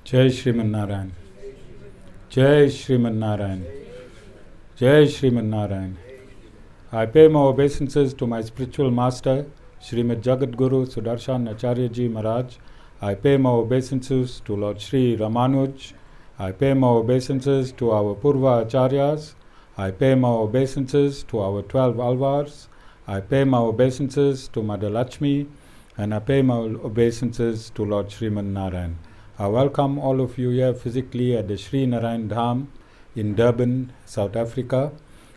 Jai Shriman Narayan. Jai Shriman Narayan. Jai Shriman Narayan. I pay my obeisances to my spiritual master, Srimad Jagat Guru Sudarshan Acharya Ji Maharaj. I pay my obeisances to Lord Sri Ramanuj. I pay my obeisances to our Purva Acharyas. I pay my obeisances to our 12 Alvars. I pay my obeisances to Mother Lakshmi. And I pay my obeisances to Lord Sriman Narayan. I welcome all of you here physically at the Sri Narayan Dham in Durban, South Africa.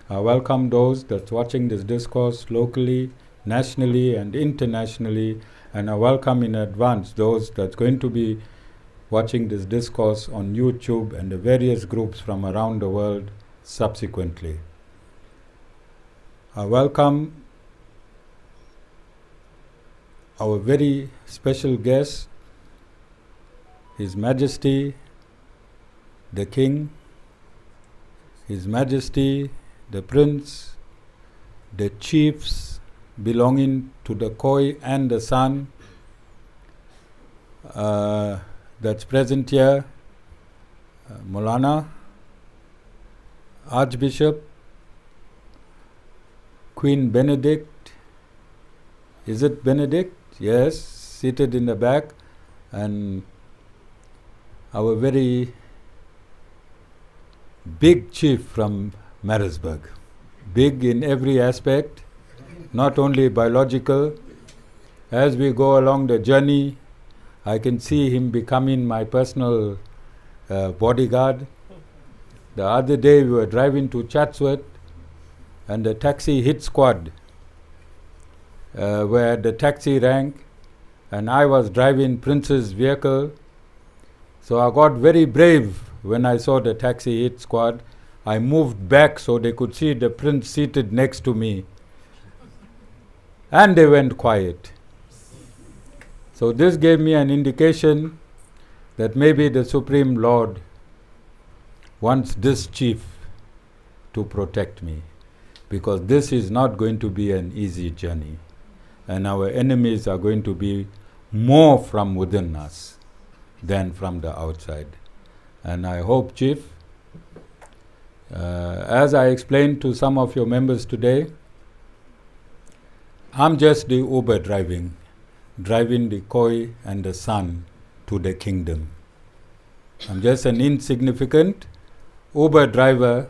I welcome those that's watching this discourse locally, nationally and internationally, and I welcome in advance those that's going to be watching this discourse on YouTube and the various groups from around the world subsequently. I welcome our very special guest, His Majesty, the King, His Majesty, the Prince, the chiefs belonging to the Khoi and the San that's present here, Moulana, Archbishop, Queen Benedict, is it Benedict? Yes, seated in the back, and our very big chief from Maritzburg. Big in every aspect, not only biological. As we go along the journey, I can see him becoming my personal bodyguard. The other day we were driving to Chatsworth and the taxi hit squad were at the taxi rank, and I was driving Prince's vehicle. So I got very brave when I saw the taxi hit squad. I moved back so they could see the Prince seated next to me. And they went quiet. So this gave me an indication that maybe the Supreme Lord wants this chief to protect me, because this is not going to be an easy journey. And our enemies are going to be more from within us than from the outside. And I hope, Chief, as I explained to some of your members today, I'm just the Uber driving the Khoi and the San to the kingdom. I'm just an insignificant Uber driver,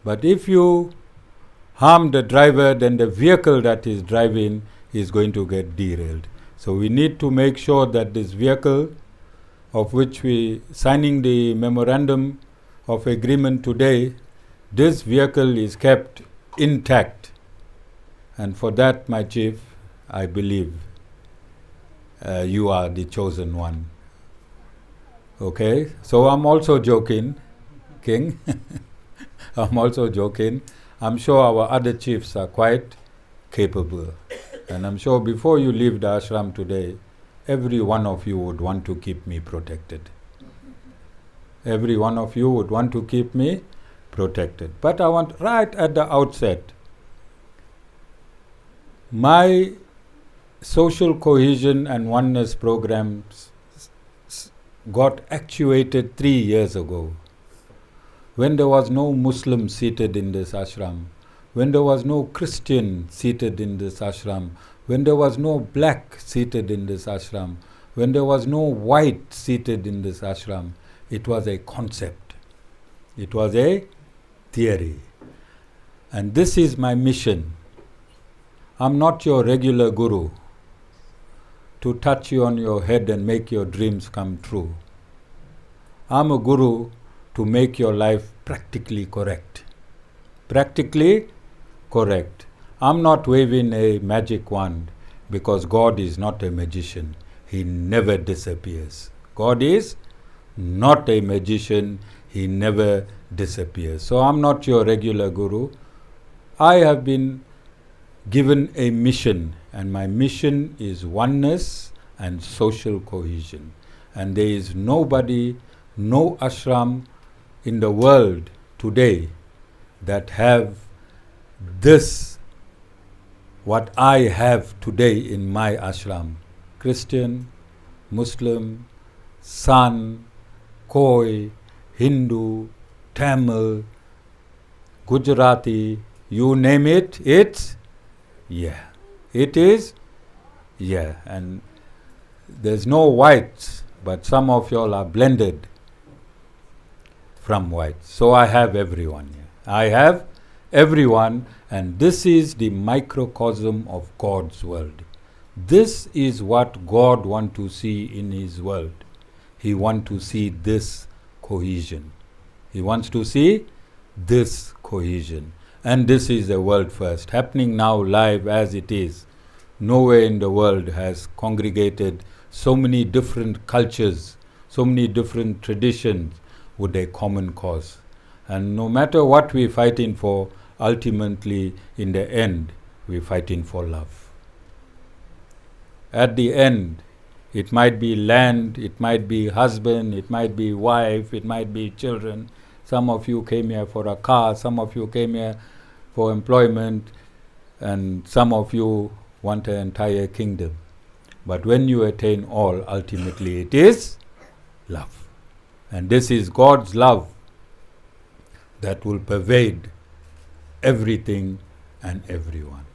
but if you harm the driver, then the vehicle that is driving is going to get derailed. So we need to make sure that this vehicle, of which we signing the memorandum of agreement today, this vehicle is kept intact. And for that, my chief, I believe you are the chosen one. Okay, so I'm also joking, King. I'm also joking. I'm sure our other chiefs are quite capable. And I'm sure before you leave the ashram today, every one of you would want to keep me protected. Every one of you would want to keep me protected. But I want right at the outset, my social cohesion and oneness programs got actuated 3 years ago, when there was no Muslim seated in this ashram, when there was no Christian seated in this ashram, when there was no black seated in this ashram, when there was no white seated in this ashram. It was a concept. It was a theory. And this is my mission. I'm not your regular guru to touch you on your head and make your dreams come true. I'm a guru to make your life practically correct. Practically correct. I'm not waving a magic wand, because God is not a magician. He never disappears. God is not a magician. He never disappears. So I'm not your regular guru. I have been given a mission, and my mission is oneness and social cohesion. And there is nobody, no ashram in the world today that have this, what I have today in my ashram. Christian, Muslim, San, Khoi, Hindu, Tamil, Gujarati, you name it, it's, yeah. It is, yeah. And there's no whites, but some of y'all are blended from whites. So I have everyone here. I have everyone, and this is the microcosm of God's world. This is what God wants to see in His world. He wants to see this cohesion. He wants to see this cohesion. And this is a world first, happening now live as it is. Nowhere in the world has congregated so many different cultures, so many different traditions with a common cause. And no matter what we're fighting for, ultimately, in the end, we're fighting for love. At the end, it might be land, it might be husband, it might be wife, it might be children. Some of you came here for a car, some of you came here for employment, and some of you want an entire kingdom. But when you attain all, ultimately it is love. And this is God's love that will pervade everything and everyone.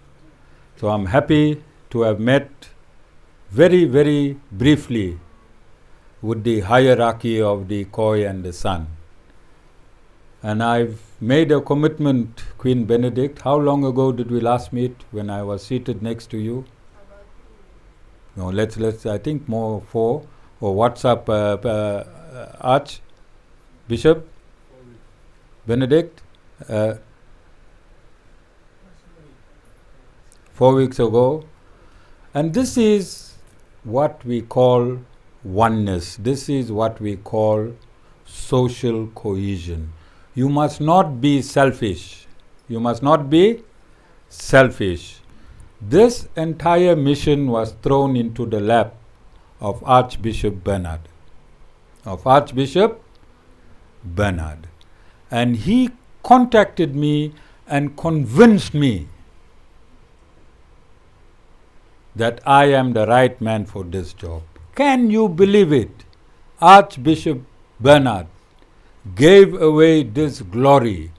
So I'm happy to have met very, very briefly with the hierarchy of the Khoi and the Sun. And I've made a commitment, Queen Benedict. How long ago did we last meet? When I was seated next to you? No, let's I think more 4. Or what's up, Archbishop? Benedict? 4 weeks ago. And this is what we call oneness. This is what we call social cohesion. You must not be selfish. You must not be selfish. This entire mission was thrown into the lap of Archbishop Bernard. And he contacted me and convinced me that I am the right man for this job. Can you believe it? Archbishop Bernard gave away this glory,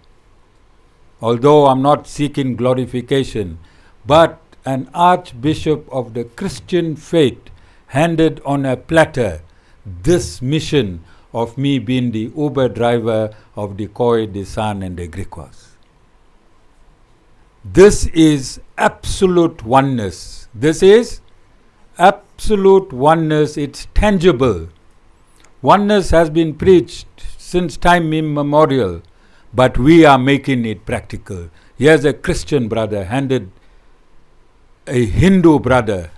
although I'm not seeking glorification, but an archbishop of the Christian faith handed on a platter this mission of me being the Uber driver of the Khoi, the San and the Griquas. This is absolute oneness. This is absolute oneness. It's tangible. Oneness has been preached since time immemorial, but we are making it practical. Here's a Christian brother handed a Hindu brother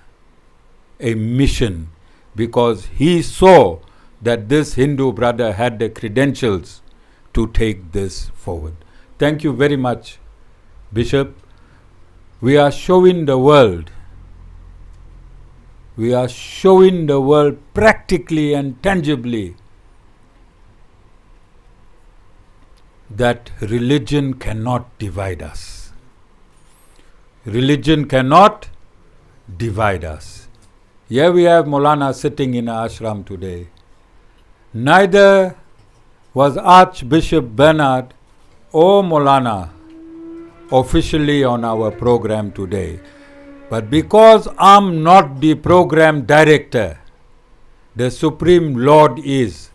a mission because he saw that this Hindu brother had the credentials to take this forward. Thank you very much, Bishop. We are showing the world practically and tangibly that religion cannot divide us. Religion cannot divide us. Here we have Moulana sitting in our ashram today. Neither was Archbishop Bernard or Moulana officially on our program today. But because I'm not the program director, the Supreme Lord is,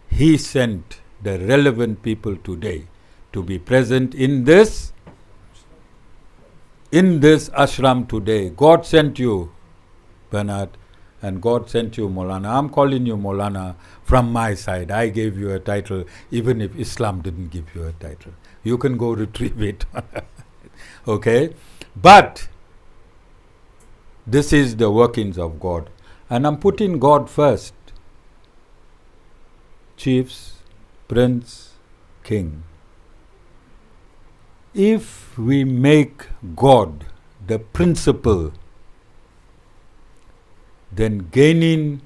He sent the relevant people today to be present in this ashram today. God sent you, Bernard, and God sent you, Moulana. I'm calling you Moulana from my side. I gave you a title, even if Islam didn't give you a title. You can go retrieve it. Okay? But this is the workings of God. And I'm putting God first. Chiefs, Prince, King. If we make God the principle, then gaining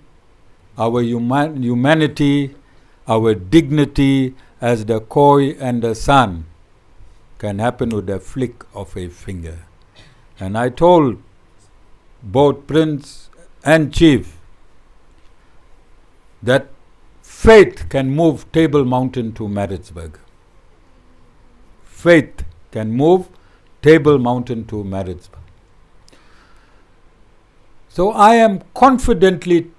our humanity, our dignity as the Khoi and the San can happen with a flick of a finger. And I told both Prince and Chief that Faith can move Table Mountain to Maritzburg. Faith can move Table Mountain to Maritzburg. So I am confidently,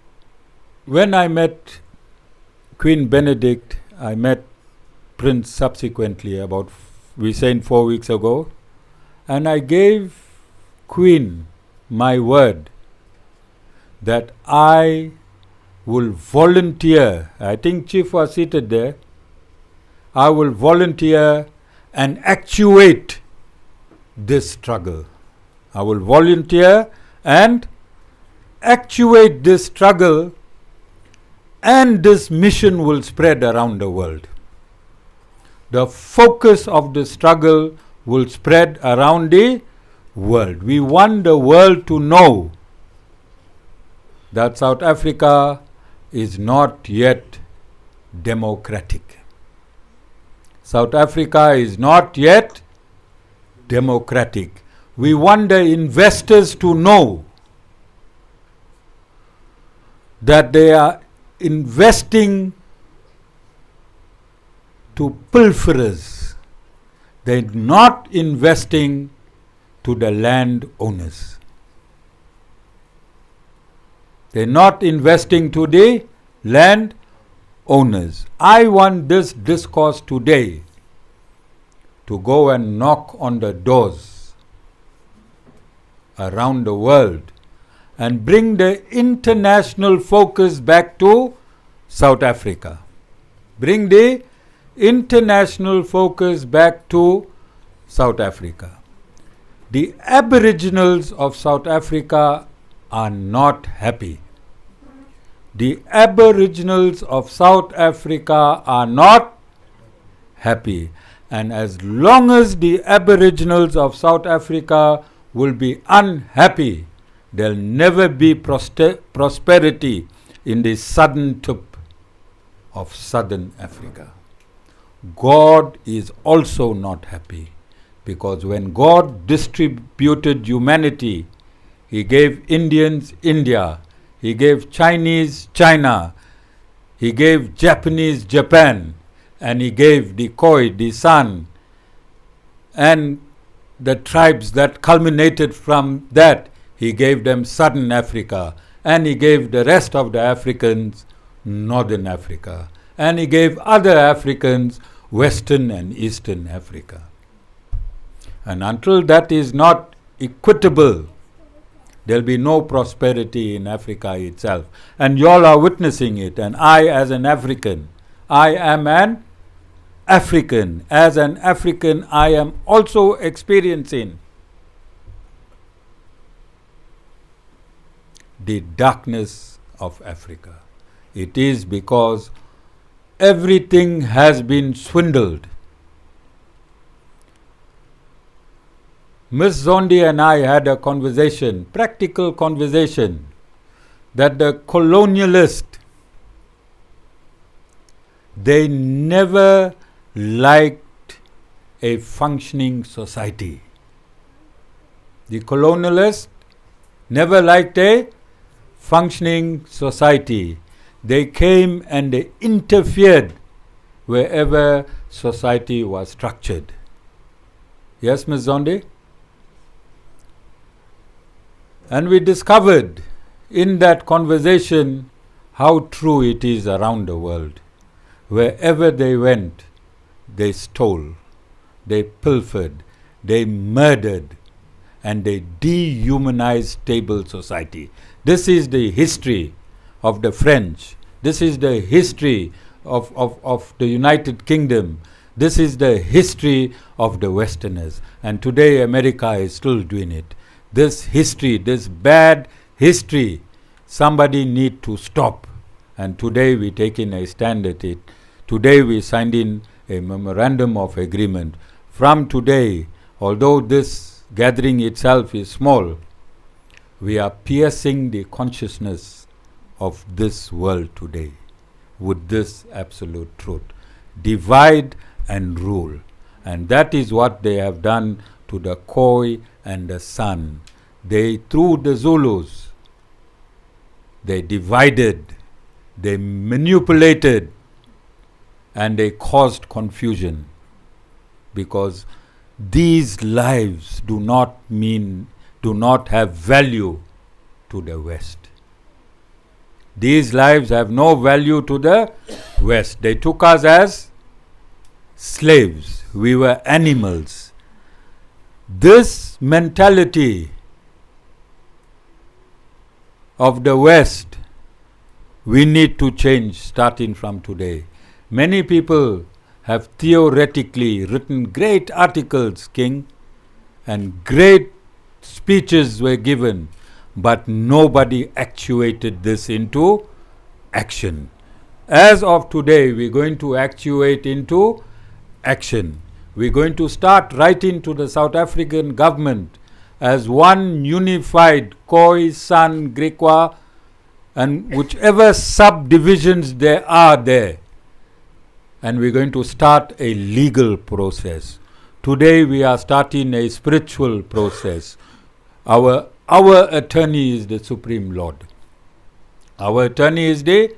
when I met Queen Benedict, I met Prince subsequently about, 4 weeks ago, and I gave Queen my word that I will volunteer. I think Chief was seated there. I will volunteer and actuate this struggle. I will volunteer and actuate this struggle, and this mission will spread around the world. The focus of the struggle will spread around the world. We want the world to know that South Africa is not yet democratic. South Africa is not yet democratic. We want the investors to know that they are investing to pilferers. They are not investing to the land owners. They are not investing to the land owners. I want this discourse today to go and knock on the doors around the world and bring the international focus back to South Africa. Bring the international focus back to South Africa. The Aboriginals of South Africa are not happy. The Aboriginals of South Africa are not happy. And as long as the Aboriginals of South Africa will be unhappy, there will never be prosperity in the southern tip of southern Africa. God is also not happy, because when God distributed humanity, He gave Indians India, He gave Chinese China, He gave Japanese Japan, and He gave the Khoi, the San, and the tribes that culminated from that. He gave them Southern Africa, and He gave the rest of the Africans Northern Africa, and He gave other Africans Western and Eastern Africa. And until that is not equitable, there will be no prosperity in Africa itself. And you all are witnessing it. And I, as an African, I am an African. As an African, I am also experiencing the darkness of Africa. It is because everything has been swindled. Miss Zondi and I had a conversation, practical conversation, that the colonialists, they never liked a functioning society. The colonialists never liked a functioning society. They came and they interfered wherever society was structured. Yes, Ms. Zondi? And we discovered in that conversation how true it is around the world. Wherever they went, they stole, they pilfered, they murdered, and they dehumanized stable society. This is the history of the French. This is the history of the United Kingdom. This is the history of the Westerners. And today America is still doing it. This history, this bad history, somebody need to stop. And today we taking a stand at it. Today we signed in a memorandum of agreement. From today, although this gathering itself is small, we are piercing the consciousness of this world today with this absolute truth. Divide and rule. And that is what they have done to the Khoi and the San. They, through the Zulus, they divided they manipulated and they caused confusion, because these lives do not have value to the West. These lives have no value to the West. They took us as slaves. We were animals. This mentality of the West, we need to change starting from today. Many people have theoretically written great articles, King, and great speeches were given, but nobody actuated this into action. As of today, we're going to actuate into action. We're going to start writing to the South African government as one unified Khoi, San, Griquas, and whichever subdivisions there are there. And we're going to start a legal process. Today we are starting a spiritual process. Our attorney is the Supreme Lord. Our attorney is the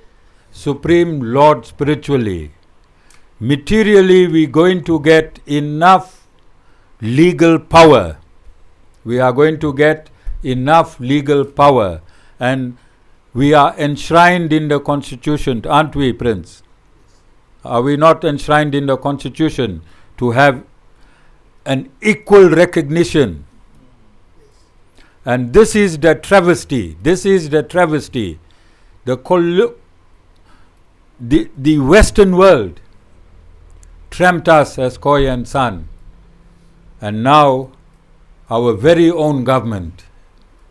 Supreme Lord spiritually. Materially, we're going to get enough legal power. We are going to get enough legal power. And we are enshrined in the Constitution, aren't we, Prince? Are we not enshrined in the Constitution to have an equal recognition? And this is the travesty. This is the travesty. The Western world tramped us as Khoi and San. And now our very own government,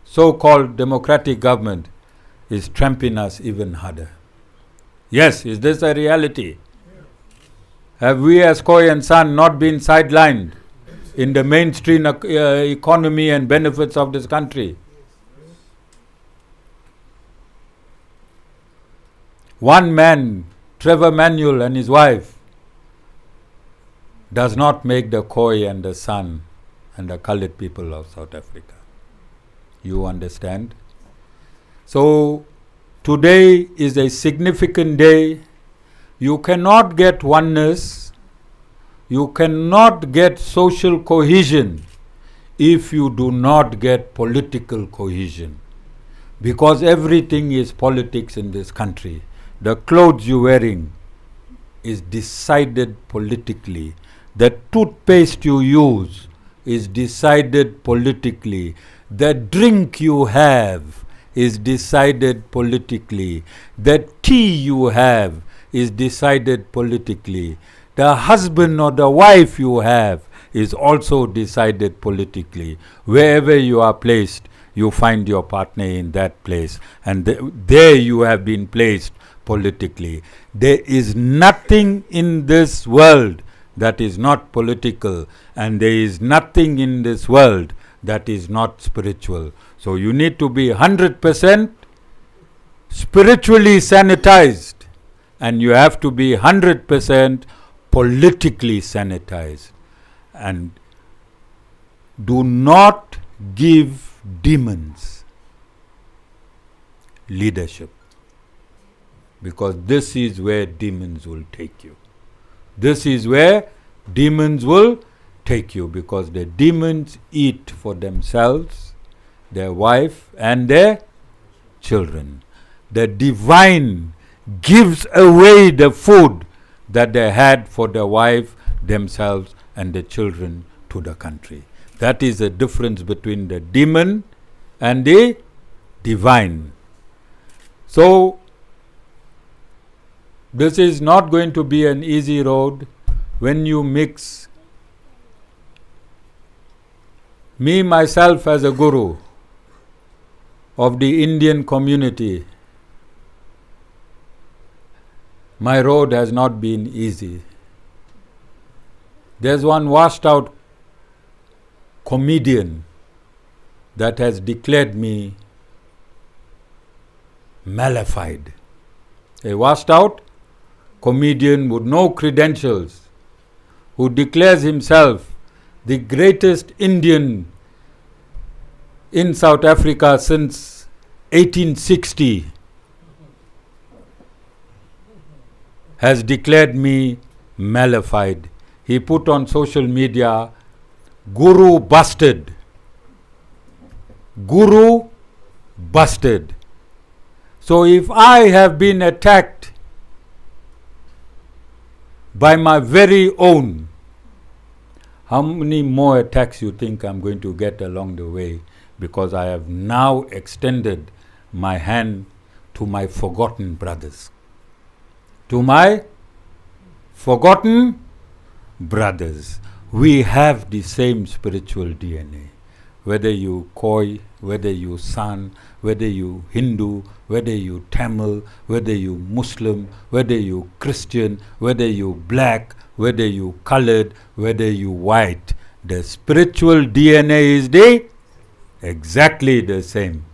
so-called democratic government, is tramping us even harder. Yes, is this a reality? Have we as Khoi and San not been sidelined in the mainstream economy and benefits of this country? One man, Trevor Manuel and his wife, does not make the Khoi and the San and the colored people of South Africa. You understand? So, today is a significant day. You cannot get oneness, you cannot get social cohesion if you do not get political cohesion. Because everything is politics in this country. The clothes you're wearing is decided politically. The toothpaste you use is decided politically. The drink you have is decided politically. The tea you have is decided politically. The husband or the wife you have is also decided politically. Wherever you are placed, you find your partner in that place. And there you have been placed politically. There is nothing in this world that is not political, and there is nothing in this world that is not spiritual. So you need to be 100% spiritually sanitized, and you have to be 100% politically sanitized. And do not give demons leadership, because this is where demons will take you. This is where demons will take you, because the demons eat for themselves, their wife and their children. The divine gives away the food that they had for their wife, themselves and the children to the country. That is the difference between the demon and the divine. So, this is not going to be an easy road when you mix me, myself as a guru of the Indian community. My road has not been easy. There's one washed out comedian that has declared me malified. A washed out comedian with no credentials, who declares himself the greatest Indian in South Africa since 1860. has declared me malified. He put on social media, Guru busted. Guru busted. So if I have been attacked by my very own, how many more attacks you think I'm going to get along the way? Because I have now extended my hand to my forgotten brothers. To my forgotten brothers. We have the same spiritual DNA. Whether you Khoi, whether you San, whether you Hindu, whether you Tamil, whether you Muslim, whether you Christian, whether you black, whether you colored, whether you white, the spiritual DNA is exactly the same.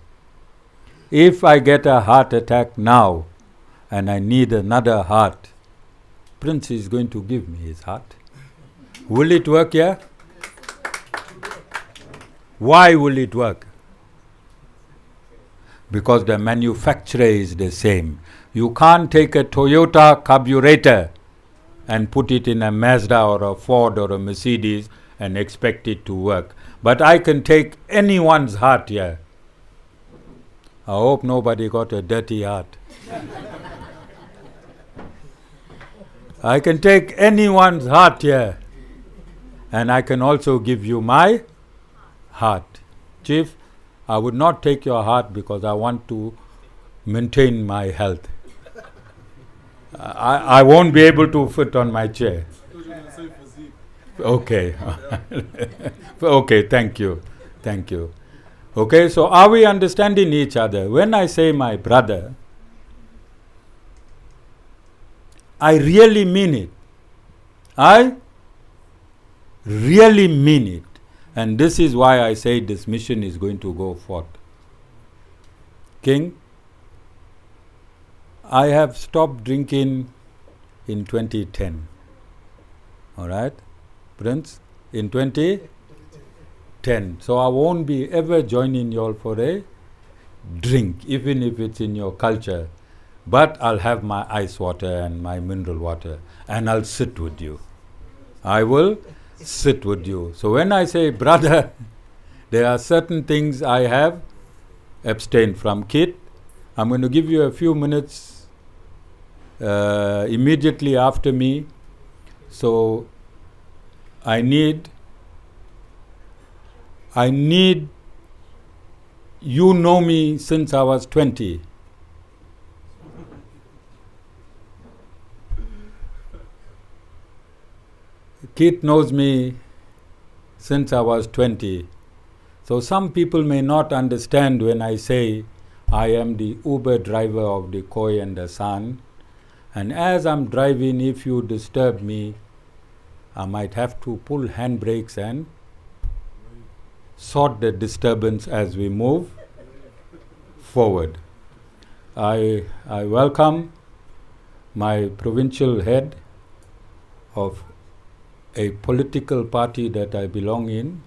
If I get a heart attack now and I need another heart, Prince is going to give me his heart. Will it work, yeah? Why will it work? Because the manufacturer is the same. You can't take a Toyota carburetor and put it in a Mazda or a Ford or a Mercedes and expect it to work. But I can take anyone's heart here. I hope nobody got a dirty heart. I can take anyone's heart here. And I can also give you my heart. Chief, I would not take your heart because I want to maintain my health. I won't be able to fit on my chair. Okay. Okay, thank you. Thank you. Okay, so are we understanding each other? When I say my brother, I really mean it. I really mean it. And this is why I say this mission is going to go forth. King, I have stopped drinking in 2010. All right? Prince, in 2010. So I won't be ever joining you all for a drink, even if it's in your culture. But I'll have my ice water and my mineral water, and I'll sit with you. I will sit with you. So when I say brother, there are certain things I have abstained from. Kid, I'm going to give you a few minutes immediately after me. So I need you know me since I was 20. Kit knows me since I was 20. So some people may not understand when I say I am the Uber driver of the Khoi and the San. And as I'm driving, if you disturb me, I might have to pull handbrakes and sort the disturbance as we move forward. I welcome my provincial head of a political party that I belong in,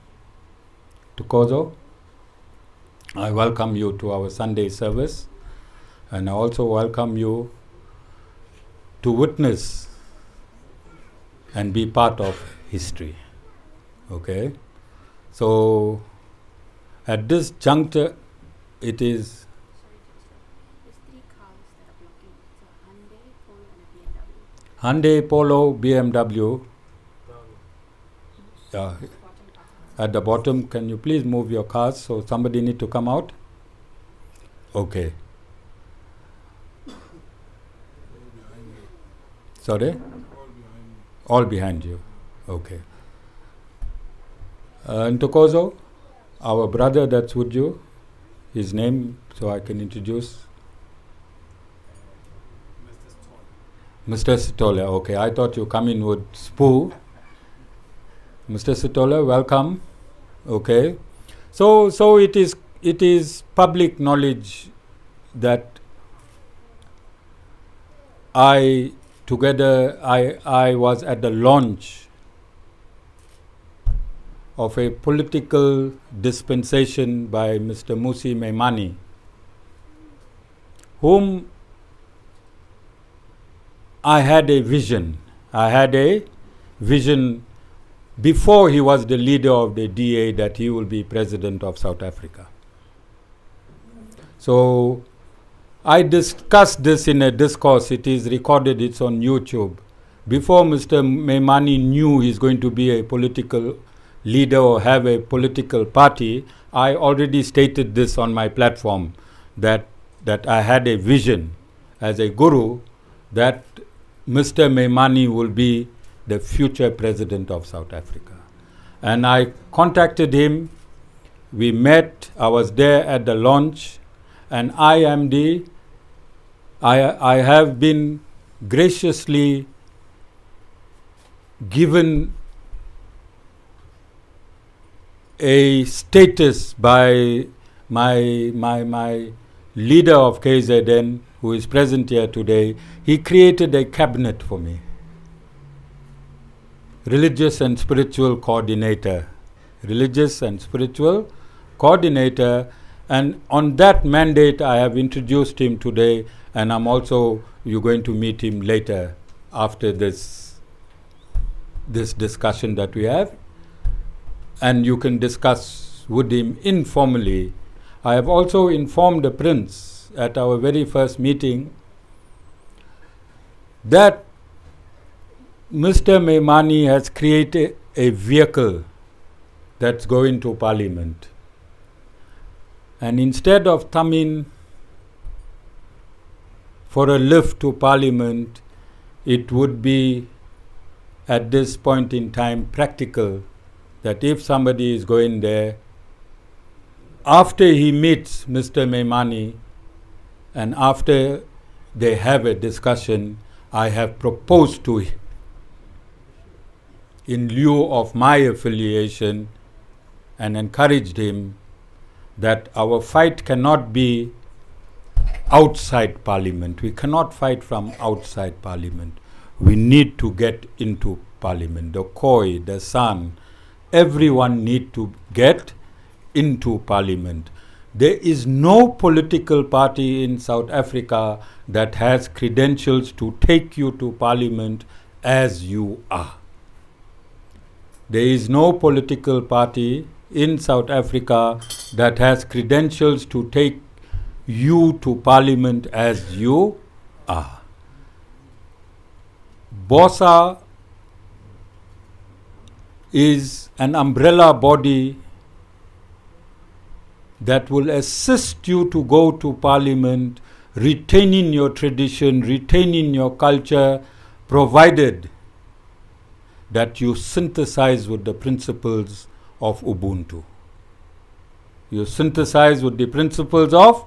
Tukozo. I welcome you to our Sunday service, and I also welcome you to witness and be part of history. Okay? So, at this juncture, it is Hyundai, Polo, BMW. At the bottom, can you please move your cars? So somebody need to come out. Okay. Sorry? All behind you. Okay. Ntokozo, our brother that's with you, his name, so I can introduce. Mr. Sitola. Okay, I thought you come in with Spoo. Mr. Sitola, welcome. Okay. So it is public knowledge that I was at the launch of a political dispensation by Mr. Musi Memani, whom I had a vision. I had a vision before he was the leader of the DA that he will be president of South Africa. So I discussed this in a discourse. It is recorded, it's on YouTube. Before Mr. Maimani knew he's going to be a political leader or have a political party, I already stated this on my platform, that I had a vision as a guru that Mr. Maimani will be the future president of South Africa. And I contacted him, we met, I was there at the launch, and I have been graciously given a status by my leader of KZN, who is present here today. He created a cabinet for me. Religious and spiritual coordinator. Religious and spiritual coordinator. And on that mandate, I have introduced him today, and you're going to meet him later after this discussion that we have. And you can discuss with him informally. I have also informed the Prince at our very first meeting that Mr. Maimani has created a vehicle that's going to Parliament. And instead of coming for a lift to Parliament, it would be at this point in time practical that if somebody is going there, after he meets Mr. Maimani and after they have a discussion, I have proposed to him, in lieu of my affiliation, and encouraged him that our fight cannot be outside Parliament. We cannot fight from outside Parliament. We need to get into Parliament. The Khoi, the San, everyone need to get into Parliament. There is no political party in South Africa that has credentials to take you to Parliament as you are. There is no political party in South Africa that has credentials to take you to Parliament as you are. BOSA is an umbrella body that will assist you to go to Parliament, retaining your tradition, retaining your culture, provided that you synthesize with the principles of Ubuntu. You synthesize with the principles of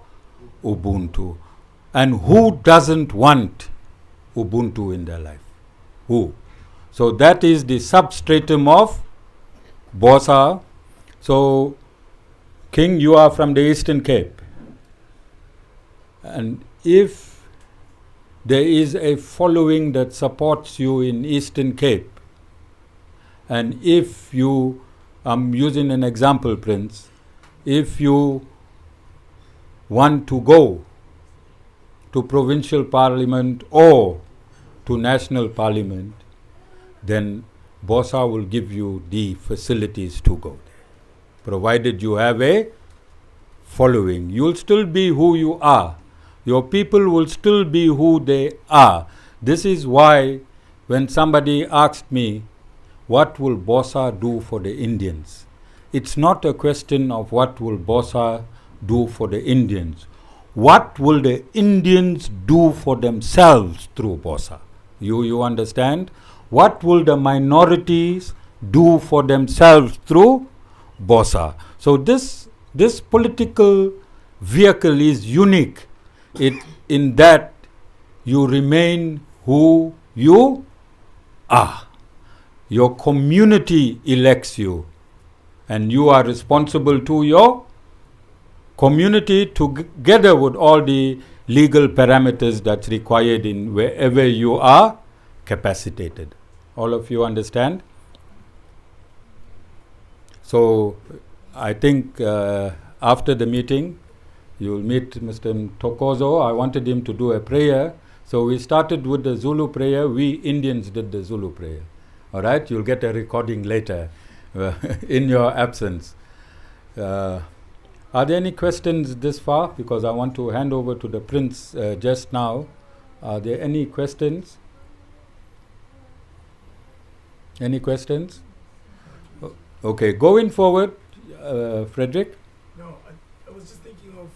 Ubuntu. And who doesn't want Ubuntu in their life? Who? So that is the substratum of BOSA. So, King, you are from the Eastern Cape. And if there is a following that supports you in Eastern Cape, and if you, I'm using an example, Prince, if you want to go to provincial parliament or to national parliament, then BOSA will give you the facilities to go there, provided you have a following. You'll still be who you are. Your people will still be who they are. This is why when somebody asked me, what will BOSA do for the Indians? It's not a question of what will BOSA do for the Indians. What will the Indians do for themselves through BOSA? You understand? What will the minorities do for themselves through BOSA? So this political vehicle is unique in that you remain who you are. Your community elects you, and you are responsible to your community together with all the legal parameters that's required in wherever you are capacitated. All of you understand? So I think after the meeting, you will meet Mr. Tokozo. I wanted him to do a prayer So we started with the Zulu prayer. We Indians did the Zulu prayer. All right, you'll get a recording later in your absence. Are there any questions this far? Because I want to hand over to the Prince just now. Are there any questions? Any questions? Okay, going forward, Frederick. No, I was just thinking of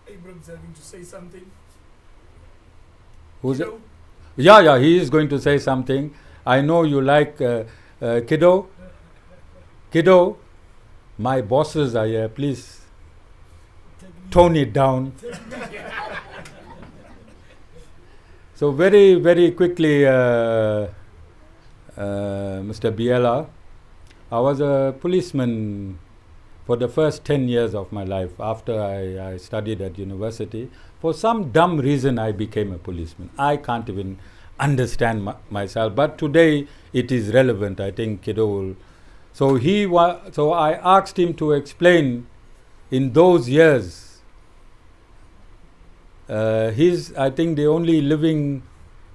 Abrams having to say something. Who's it? Yeah, he is going to say something. I know you like Kiddo. Kiddo, my bosses are here. Please tone it down. So very, very quickly, Mr. Biela, I was a policeman for the first 10 years of my life after I studied at university. For some dumb reason, I became a policeman. I can't even understand myself, but today it is relevant. I think Kiddo will. So so I asked him to explain in those years. He's, I think, the only living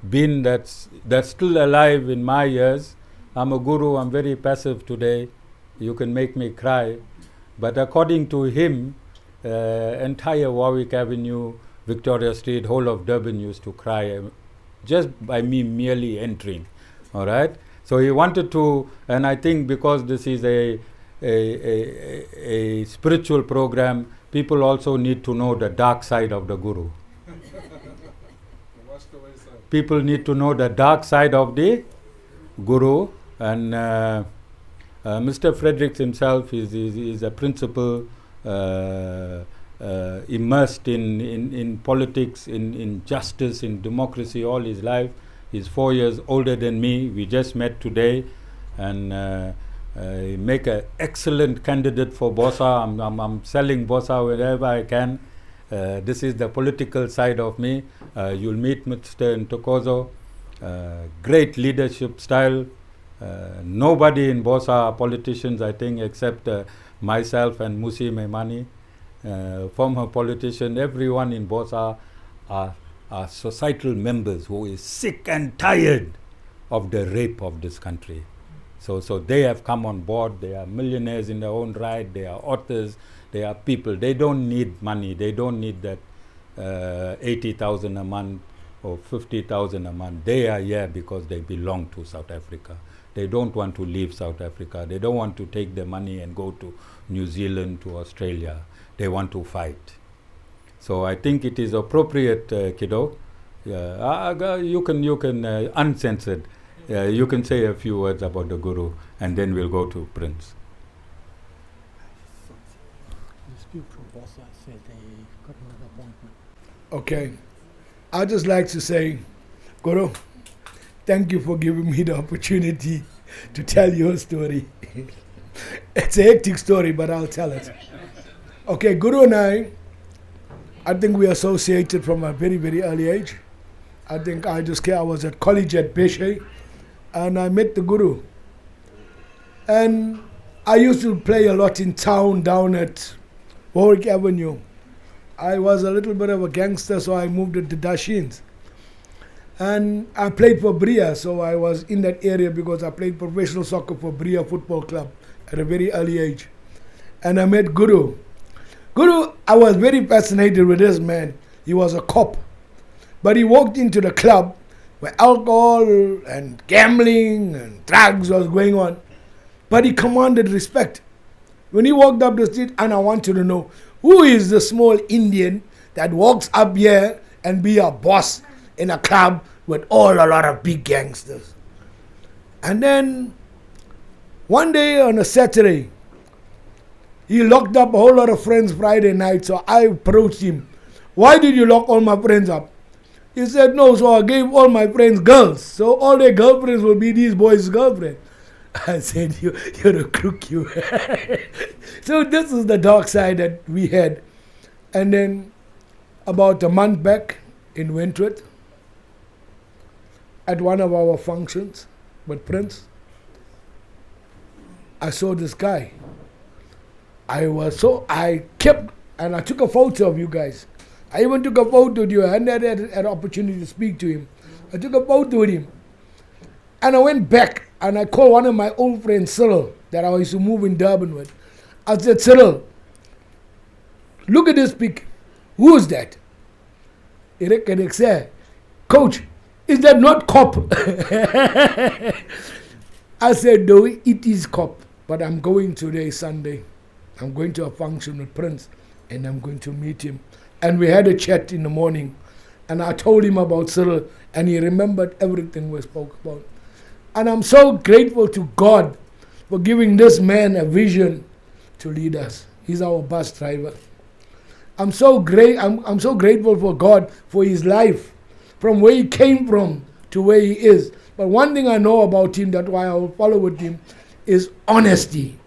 being that's still alive in my years. I'm a guru. I'm very passive today. You can make me cry, but according to him, entire Warwick Avenue, Victoria Street, whole of Durban used to cry just by me merely entering. All right. So he wanted to, and I think because this is a spiritual program, people also need to know the dark side of the guru. People need to know the dark side of the guru, and Mr. Fredericks himself is a principal, immersed in politics, in justice, in democracy all his life. He's 4 years older than me. We just met today, and make an excellent candidate for Bosa. I'm selling Bosa wherever I can. This is the political side of me. You'll meet Mr. Ntokozo. Great leadership style. Nobody in Bosa are politicians, I think, except myself and Musi Memani, former politician. Everyone in Bosa are societal members who is sick and tired of the rape of this country. So they have come on board. They are millionaires in their own right. They are authors. They are people. They don't need money. They don't need that 80,000 a month or 50,000 a month. They are here because they belong to South Africa. They don't want to leave South Africa. They don't want to take the money and go to New Zealand, to Australia. They want to fight. So I think it is appropriate, Kiddo. You can uncensored. You can say a few words about the Guru, and then we'll go to Prince. Okay. I'd just like to say, Guru, thank you for giving me the opportunity to tell your story. It's a hectic story, but I'll tell it. Okay, Guru and I think we associated from a very, very early age. I think I was at college at Beshe, and I met the Guru. And I used to play a lot in town down at Warwick Avenue. I was a little bit of a gangster, so I moved into Dashins. And I played for Bria, so I was in that area because I played professional soccer for Bria Football Club at a very early age. And I met Guru. Guru, I was very fascinated with this man. He was a cop. But he walked into the club where alcohol and gambling and drugs was going on. But he commanded respect. When he walked up the street, and I wanted to know, who is the small Indian that walks up here and be a boss in a club with a lot of big gangsters? And then one day on a Saturday, he locked up a whole lot of friends Friday night, so I approached him. Why did you lock all my friends up? He said, no, so I gave all my friends girls, so all their girlfriends will be these boys' girlfriends. I said, you're a crook, you. So this is the dark side that we had. And then about a month back in Wentworth, at one of our functions with Prince, I saw this guy. I took a photo of you guys. I even took a photo with you. I hadn't had an opportunity to speak to him. I took a photo with him. And I went back and I called one of my old friends, Cyril, that I used to move in Durban with. I said, Cyril, look at this pic. Who is that? He said, Coach, is that not cop? I said, no, it is cop. But I'm going today, Sunday. I'm going to a function with Prince and I'm going to meet him. And we had a chat in the morning. And I told him about Cyril and he remembered everything we spoke about. And I'm so grateful to God for giving this man a vision to lead us. He's our bus driver. I'm so grateful for God for his life, from where he came from to where he is. But one thing I know about him, that's why I will follow with him, is honesty.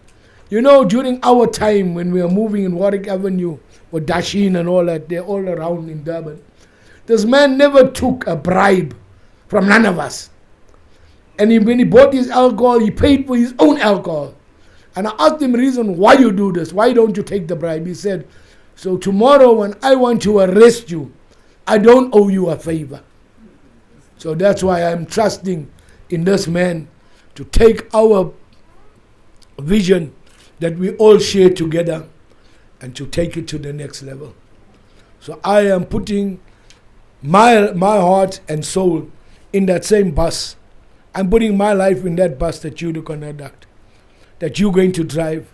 You know, during our time when we were moving in Warwick Avenue with Dashin and all that, they're all around in Durban. This man never took a bribe from none of us. And when he bought his alcohol, he paid for his own alcohol. And I asked him the reason why you do this. Why don't you take the bribe? He said, so tomorrow when I want to arrest you, I don't owe you a favor. So that's why I'm trusting in this man to take our vision that we all share together and to take it to the next level. So I am putting my heart and soul in that same bus. I'm putting my life in that bus that you're going to conduct, that you're going to drive.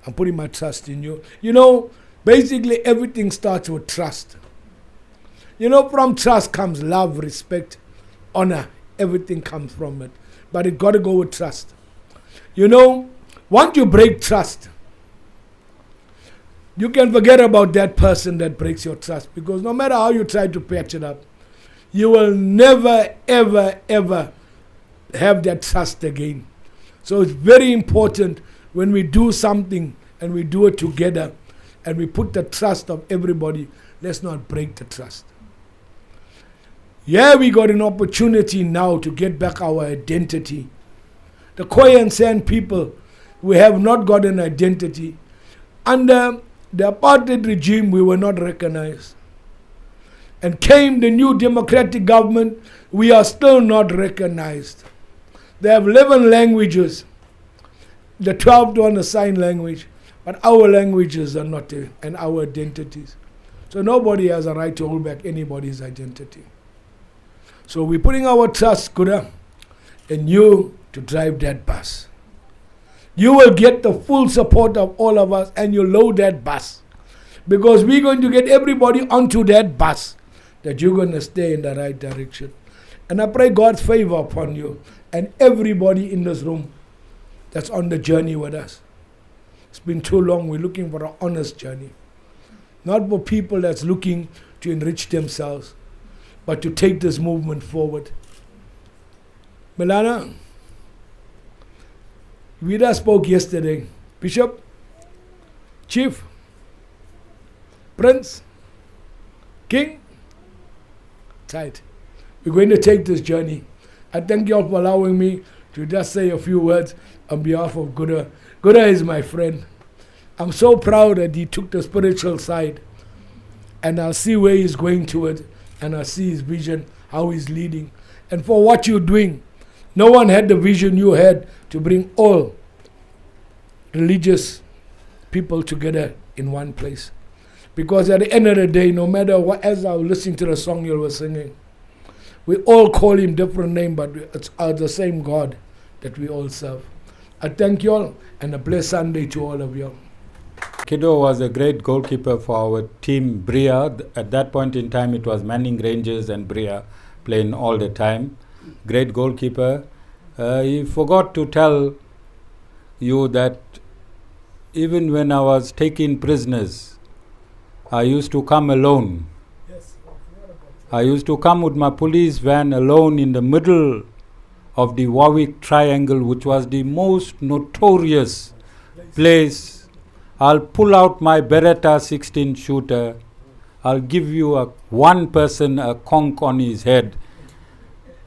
I'm putting my trust in you. You know, basically everything starts with trust. You know, from trust comes love, respect, honor. Everything comes from it. But it got to go with trust. You know, once you break trust, you can forget about that person that breaks your trust, because no matter how you try to patch it up, you will never, ever, ever have that trust again. So it's very important when we do something and we do it together and we put the trust of everybody, let's not break the trust. Yeah, we got an opportunity now to get back our identity. The Khoi and San people, we have not got an identity. Under the apartheid regime, we were not recognized. And came the new democratic government, we are still not recognized. They have 11 languages. The 12th one is sign language. But our languages are not there, and our identities. So nobody has a right to hold back anybody's identity. So we're putting our trust, Kuda, in you to drive that bus. You will get the full support of all of us and you load that bus. Because we're going to get everybody onto that bus, that you're going to stay in the right direction. And I pray God's favor upon you and everybody in this room that's on the journey with us. It's been too long. We're looking for an honest journey. Not for people that's looking to enrich themselves, but to take this movement forward. Moulana, we just spoke yesterday. Bishop, Chief, Prince, King, tight. We're going to take this journey. I thank you all for allowing me to just say a few words on behalf of Guda. Guda is my friend. I'm so proud that he took the spiritual side, and I'll see where he's going to it, and I'll see his vision, how he's leading. And for what you're doing, no one had the vision you had to bring all religious people together in one place. Because at the end of the day, no matter what, as I was listening to the song you were singing, we all call him different name, but it's the same God that we all serve. I thank you all, and a blessed Sunday to all of you. Kiddo was a great goalkeeper for our team, Bria. At that point in time, it was Manning Rangers and Bria playing all the time. Great goalkeeper. He forgot to tell you that even when I was taking prisoners, I used to come alone. I used to come with my police van alone in the middle of the Warwick Triangle, which was the most notorious place. I'll pull out my Beretta 16 shooter. I'll give you one person a conch on his head.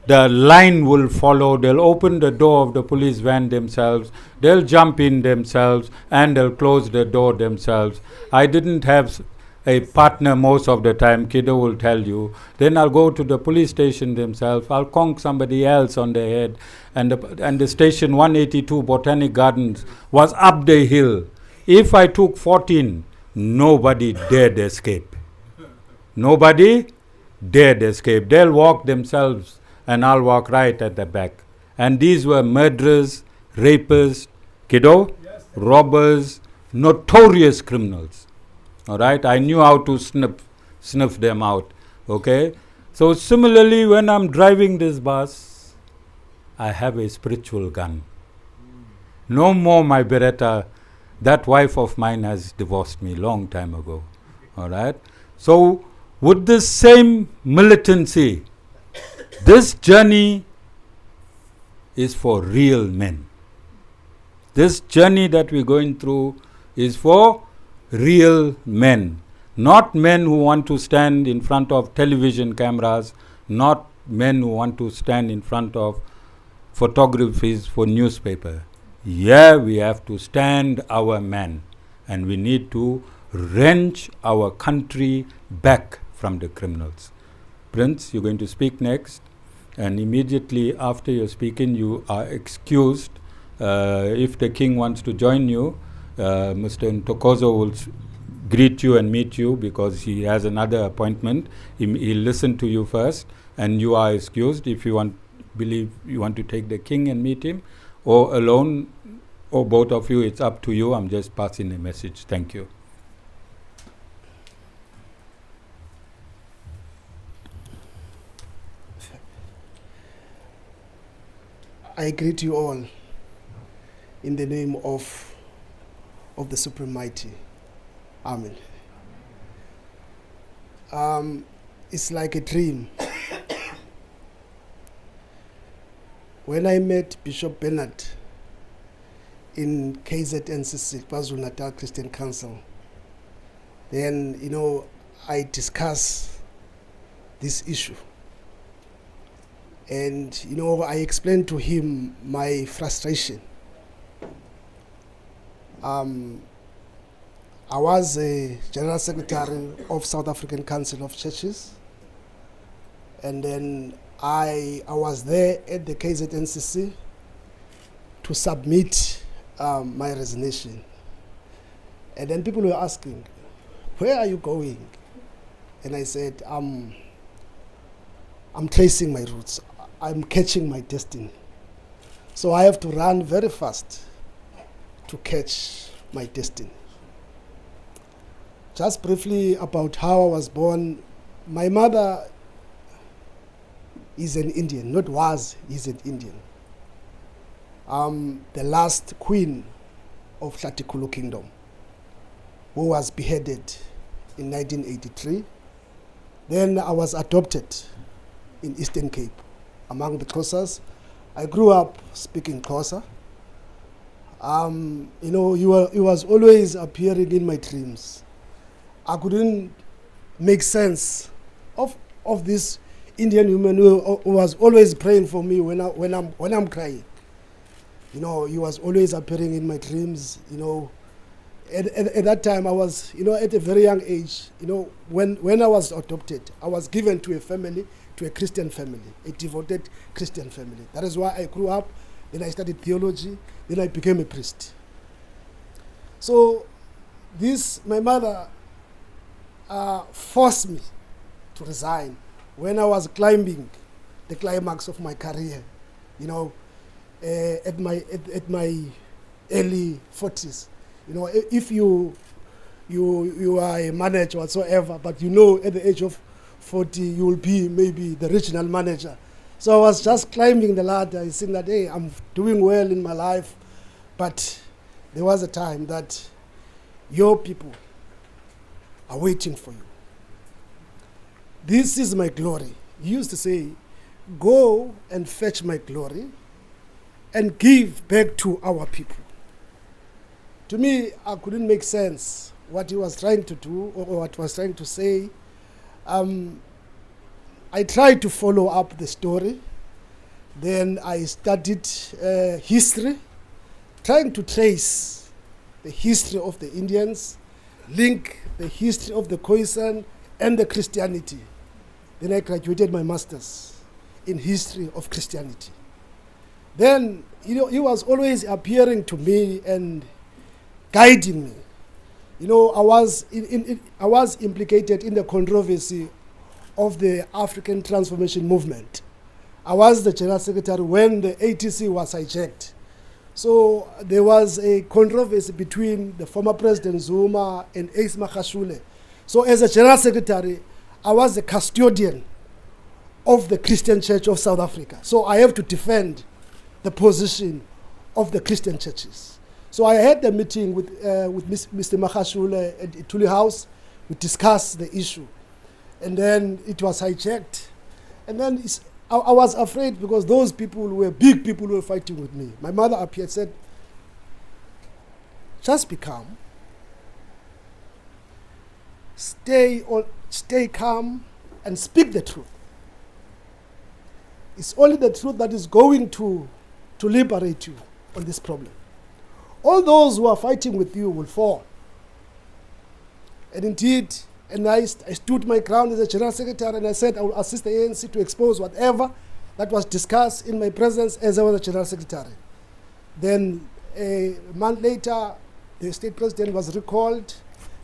The line will follow. They'll open the door of the police van themselves. They'll jump in themselves and they'll close the door themselves. I didn't have a partner most of the time. Kiddo will tell you. Then I'll go to the police station themselves. I'll conk somebody else on the head. And the station 182 Botanic Gardens was up the hill. If I took 14, nobody dared escape. Nobody dared escape. They'll walk themselves and I'll walk right at the back. And these were murderers, rapists, kiddo, robbers, notorious criminals. All right, I knew how to sniff them out. Okay, so similarly, when I'm driving this bus, I have a spiritual gun. No more my Beretta. That wife of mine has divorced me long time ago. All right, so with this same militancy, this journey is for real men. This journey that we're going through is for real men, not men who want to stand in front of television cameras, not men who want to stand in front of photographies for newspaper. Yeah, we have to stand our man, and we need to wrench our country back from the criminals. Prince, you're going to speak next, and immediately after you're speaking, you are excused. If the king wants to join you, Mr. Ntokozo will greet you and meet you because he has another appointment. He'll listen to you first, and you are excused. If you believe you want to take the king and meet him, or alone, or both of you, it's up to you. I'm just passing a message. Thank you. I greet you all in the name of the Supreme Mighty. Amen. It's like a dream. When I met Bishop Benedict in KZNCC, KwaZulu-Natal Christian Council, then, I discussed this issue. And, I explained to him my frustration. I was a General Secretary of South African Council of Churches, and then I was there at the KZNCC to submit my resignation. And then people were asking, where are you going? And I said, I'm tracing my roots. I'm catching my destiny. So I have to run very fast to catch my destiny. Just briefly about how I was born. My mother is an Indian, not was, is an Indian. The last queen of Hlatikulu Kingdom, who was beheaded in 1983. Then I was adopted in Eastern Cape among the Xhosas. I grew up speaking Xhosa. He was always appearing in my dreams. I couldn't make sense of this Indian woman who was always praying for me when I'm crying. He was always appearing in my dreams. At that time I was, at a very young age. When I was adopted, I was given to a family, to a Christian family, a devoted Christian family. That is why I grew up. Then I studied theology. Then I became a priest. So my mother forced me to resign when I was climbing the climax of my career, at my early 40s. If you are a manager whatsoever, but at the age of 40 you will be maybe the regional manager. So I was just climbing the ladder, saying that, hey, I'm doing well in my life, but there was a time that your people are waiting for you. This is my glory. He used to say, go and fetch my glory and give back to our people. To me, I couldn't make sense what he was trying to do or what he was trying to say. I tried to follow up the story. Then I studied history, trying to trace the history of the Indians, link the history of the Khoisan and the Christianity. Then I graduated my master's in history of Christianity. Then, he was always appearing to me and guiding me. I was implicated in the controversy of the African Transformation Movement. I was the General Secretary when the ATC was hijacked. So there was a controversy between the former President Zuma and Ace Magashule. So as a General Secretary, I was the custodian of the Christian Church of South Africa. So I have to defend the position of the Christian churches. So I had a meeting with Mr. Magashule at Ituli House. We discussed the issue. And then it was hijacked. And then I was afraid because those people were big people who were fighting with me. My mother appeared and said, just be calm. Stay calm and speak the truth. It's only the truth that is going to liberate you on this problem. All those who are fighting with you will fall. And indeed, I stood my ground as a General Secretary, and I said I will assist the ANC to expose whatever that was discussed in my presence as I was a General Secretary. Then a month later, the State President was recalled.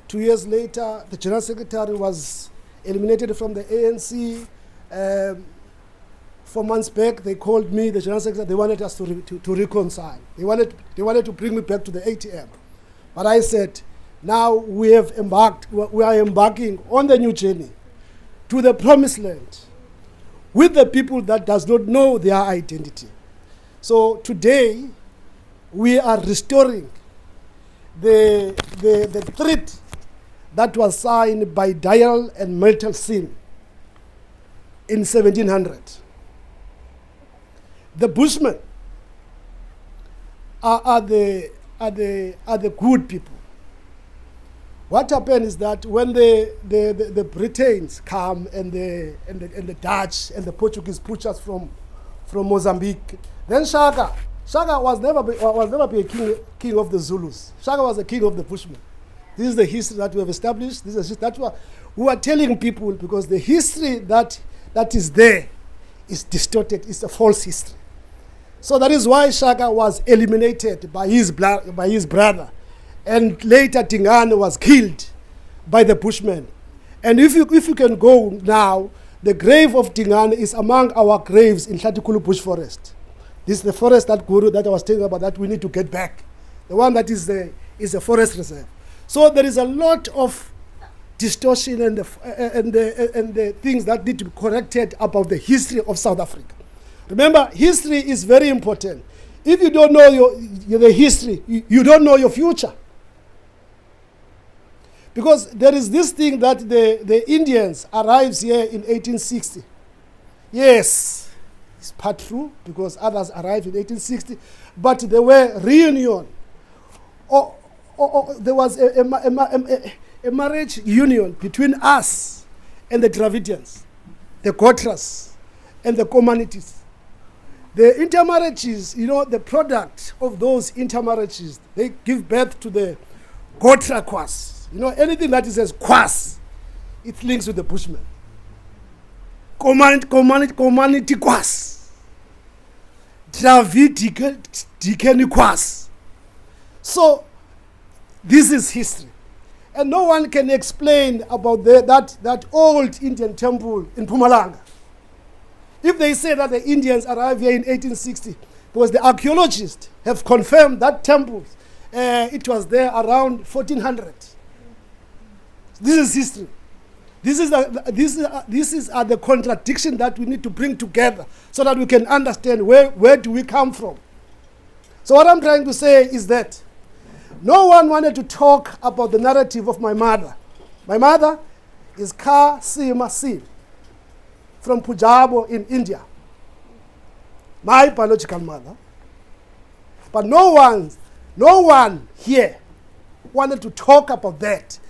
2 years later, the General Secretary was eliminated from the ANC. 4 months back, they called me, the General Secretary, they wanted us to reconcile. They wanted to bring me back to the ATM. But I said, now we are embarking on the new journey to the promised land with the people that does not know their identity. So today, we are restoring the treaty that was signed by Dial and Meltel Sin in 1700. The Bushmen are the good people. What happened is that when the Britons come and the Dutch and the Portuguese push us from Mozambique, then Shaka was never be a king of the Zulus. Shaka was the king of the Bushmen. This is the history that we have established. This is that we are telling people, because the history that is there is distorted. It's a false history. So that is why Shaka was eliminated by his brother. And later Tingane was killed by the Bushmen. And if you can go now, the grave of Tingane is among our graves in Hlatikulu Bush Forest. This is the forest that Guru that I was telling about that we need to get back. The one that is a forest reserve. So there is a lot of distortion and the things that need to be corrected about the history of South Africa. Remember, history is very important. If you don't know the history, you don't know your future. Because there is this thing that the Indians arrived here in 1860. Yes, it's part true, because others arrived in 1860, but there were reunion. There was a marriage union between us and the Dravidians, the Gotras, and the Communities. The intermarriages, the product of those intermarriages, they give birth to the Gotraquas. Anything that is as Quas, it links with the Bushmen. Community Quas. Dravidic Quas. So, this is history. And no one can explain about that old Indian temple in Mpumalanga. If they say that the Indians arrived here in 1860, because the archaeologists have confirmed that temple, it was there around 1400. This is history. This is the contradiction that we need to bring together so that we can understand where do we come from. So what I'm trying to say is that no one wanted to talk about the narrative of my mother. My mother is Ka Sima Sim from Punjab in India. My biological mother. But no one here wanted to talk about that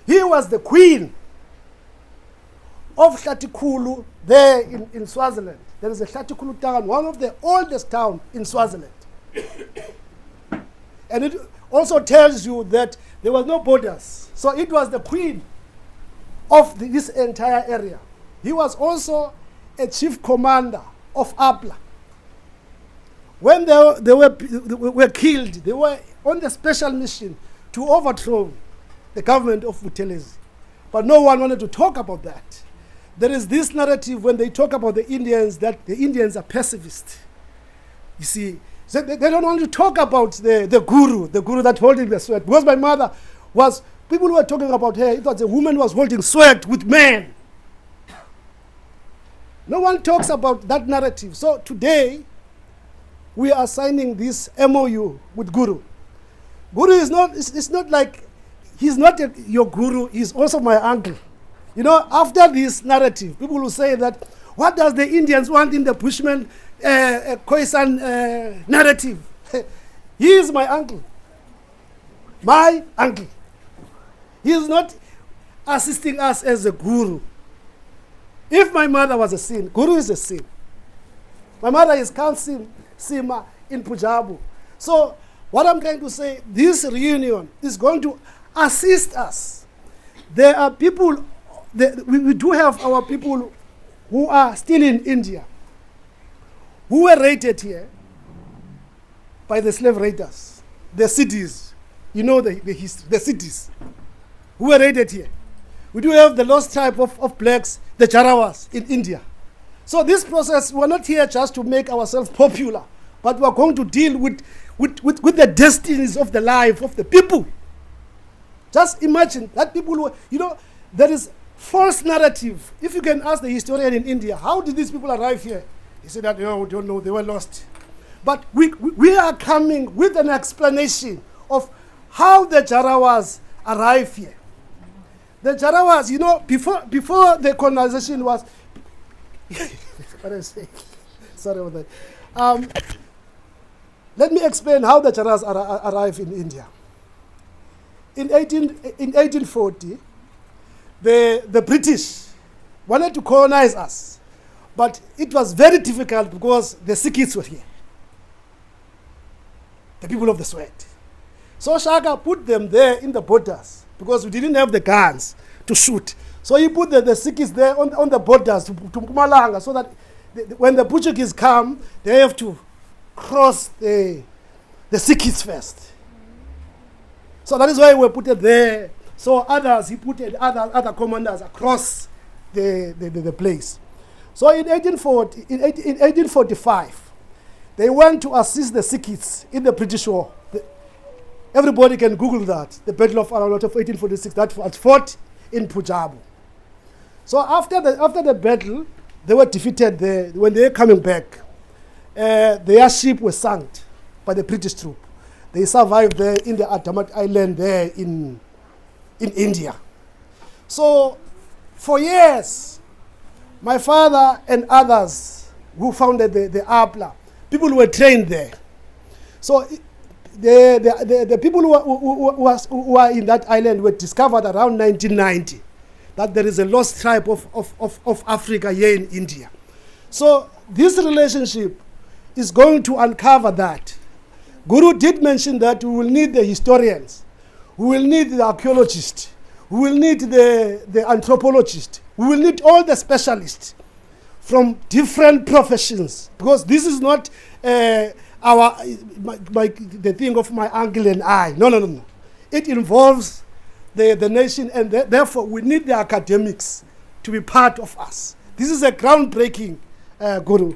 he was the queen of Hlatikulu there in Swaziland. There is a Hlatikulu town, one of the oldest towns in Swaziland. And it also tells you that there was no borders So it was the queen of this entire area. He was also a chief commander of APLA. When they were killed, they were on the special mission to overthrow the government of Buthelezi. But no one wanted to talk about that. There is this narrative when they talk about the Indians, that the Indians are pacifist. You see, so they don't want to talk about the guru that holding the sword. Because my mother was, people were talking about her, it was a woman who was holding sword with men. No one talks about that narrative. So today, we are signing this MOU with Guru. Guru is not, it's not like, he's not your guru, he's also my uncle. You know, after this narrative, people will say that, what does the Indians want in the Bushman Khoi narrative? He is my uncle. My uncle. He is not assisting us as a guru. If my mother was a sin, guru is a sin. My mother is Kansim Sima in Pujabu. So what I'm trying to say, this reunion is going to assist us. There are people, we do have our people who are still in India, who were raided here by the slave raiders, the cities, you know the history, the cities, who were raided here. We do have the lost tribe of blacks, the Jarawas in India. So this process, we're not here just to make ourselves popular, but we're going to deal with the destinies of the life of the people. Just imagine that people who, you know, there is false narrative. If you can ask the historian in India, how did these people arrive here? He said that, we don't know, they were lost. But we are coming with an explanation of how the Jarawas arrived here. The Jarawas, you know, before the colonization was, what I say? Sorry about that. Let me explain how the Jarawas arrived in India. In 1840, the British wanted to colonize us, but it was very difficult because the Sikhs were here, the people of the Sweat. So Shaka put them there in the borders because we didn't have the guns to shoot. So he put the Sikhs there on the borders to Mpumalanga, so that when the Portuguese come, they have to cross the Sikhs first. So that is why we put it there. So others, he put other commanders across the place. So in 1845, they went to assist the Sikhs in the British War. Everybody can Google that. The Battle of Aralot of 1846, that was fought in Punjab. So after the battle, they were defeated there. When they were coming back, their ship was sunk by the British troop. They survived there in the Adamat Island there in India. So for years, my father and others who founded the APLA, people were trained there. So the people who are in that island were discovered around 1990, that there is a lost tribe of Africa here in India. So this relationship is going to uncover that. Guru did mention that we will need the historians, we will need the archaeologists, we will need the anthropologists, we will need all the specialists from different professions, because this is not the thing of my uncle and I. No. It involves the nation, and therefore we need the academics to be part of us. This is a groundbreaking Guru.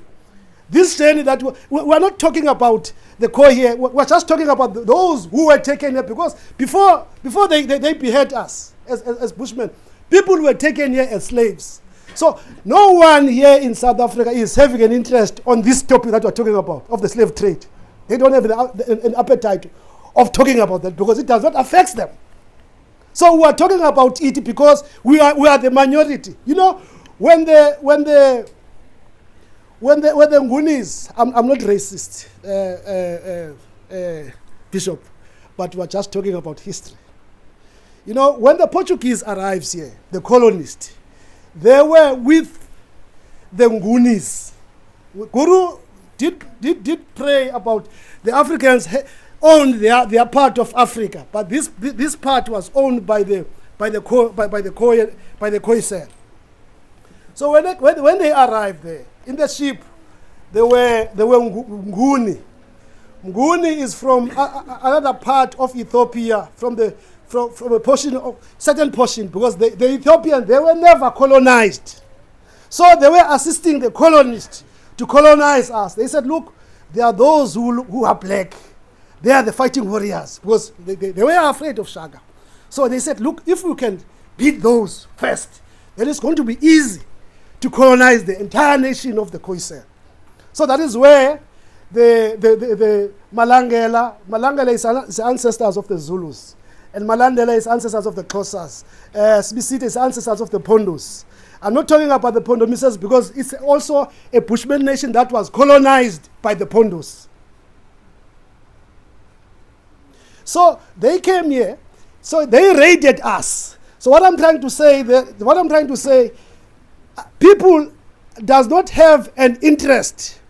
This journey that we're not talking about the Khoi here, we're just talking about those who were taken here, because before they behead us as Bushmen, people were taken here as slaves. So no one here in South Africa is having an interest on this topic that we're talking about, of the slave trade. They don't have an appetite of talking about that because it does not affect them. So we are talking about it because we are the minority. You know, when the Ngqunis, I'm not racist, Bishop, but we're just talking about history. You know, when the Portuguese arrives here, the colonists, they were with the Ngqunis. Guru did pray about the Africans owned their part of Africa, but this part was owned by the Khoi. So when they arrived there in the ship, they were Nguni. Nguni is from another part of Ethiopia, from a portion of certain portion, because the Ethiopians, they were never colonized. So they were assisting the colonists to colonize us. They said, look, there are those who are black. They are the fighting warriors, because they were afraid of Shaka. So they said, look, if we can beat those first, then it's going to be easy to colonize the entire nation of the Khoi. So that is where the Malangela is ancestors of the Zulus, and Malandela is ancestors of the Xhosas, Sibisite is ancestors of the Pondus. I'm not talking about the Pondomisas because it's also a Bushman nation that was colonized by the Pondus. So they came here, so they raided us. So what I'm trying to say, people does not have an interest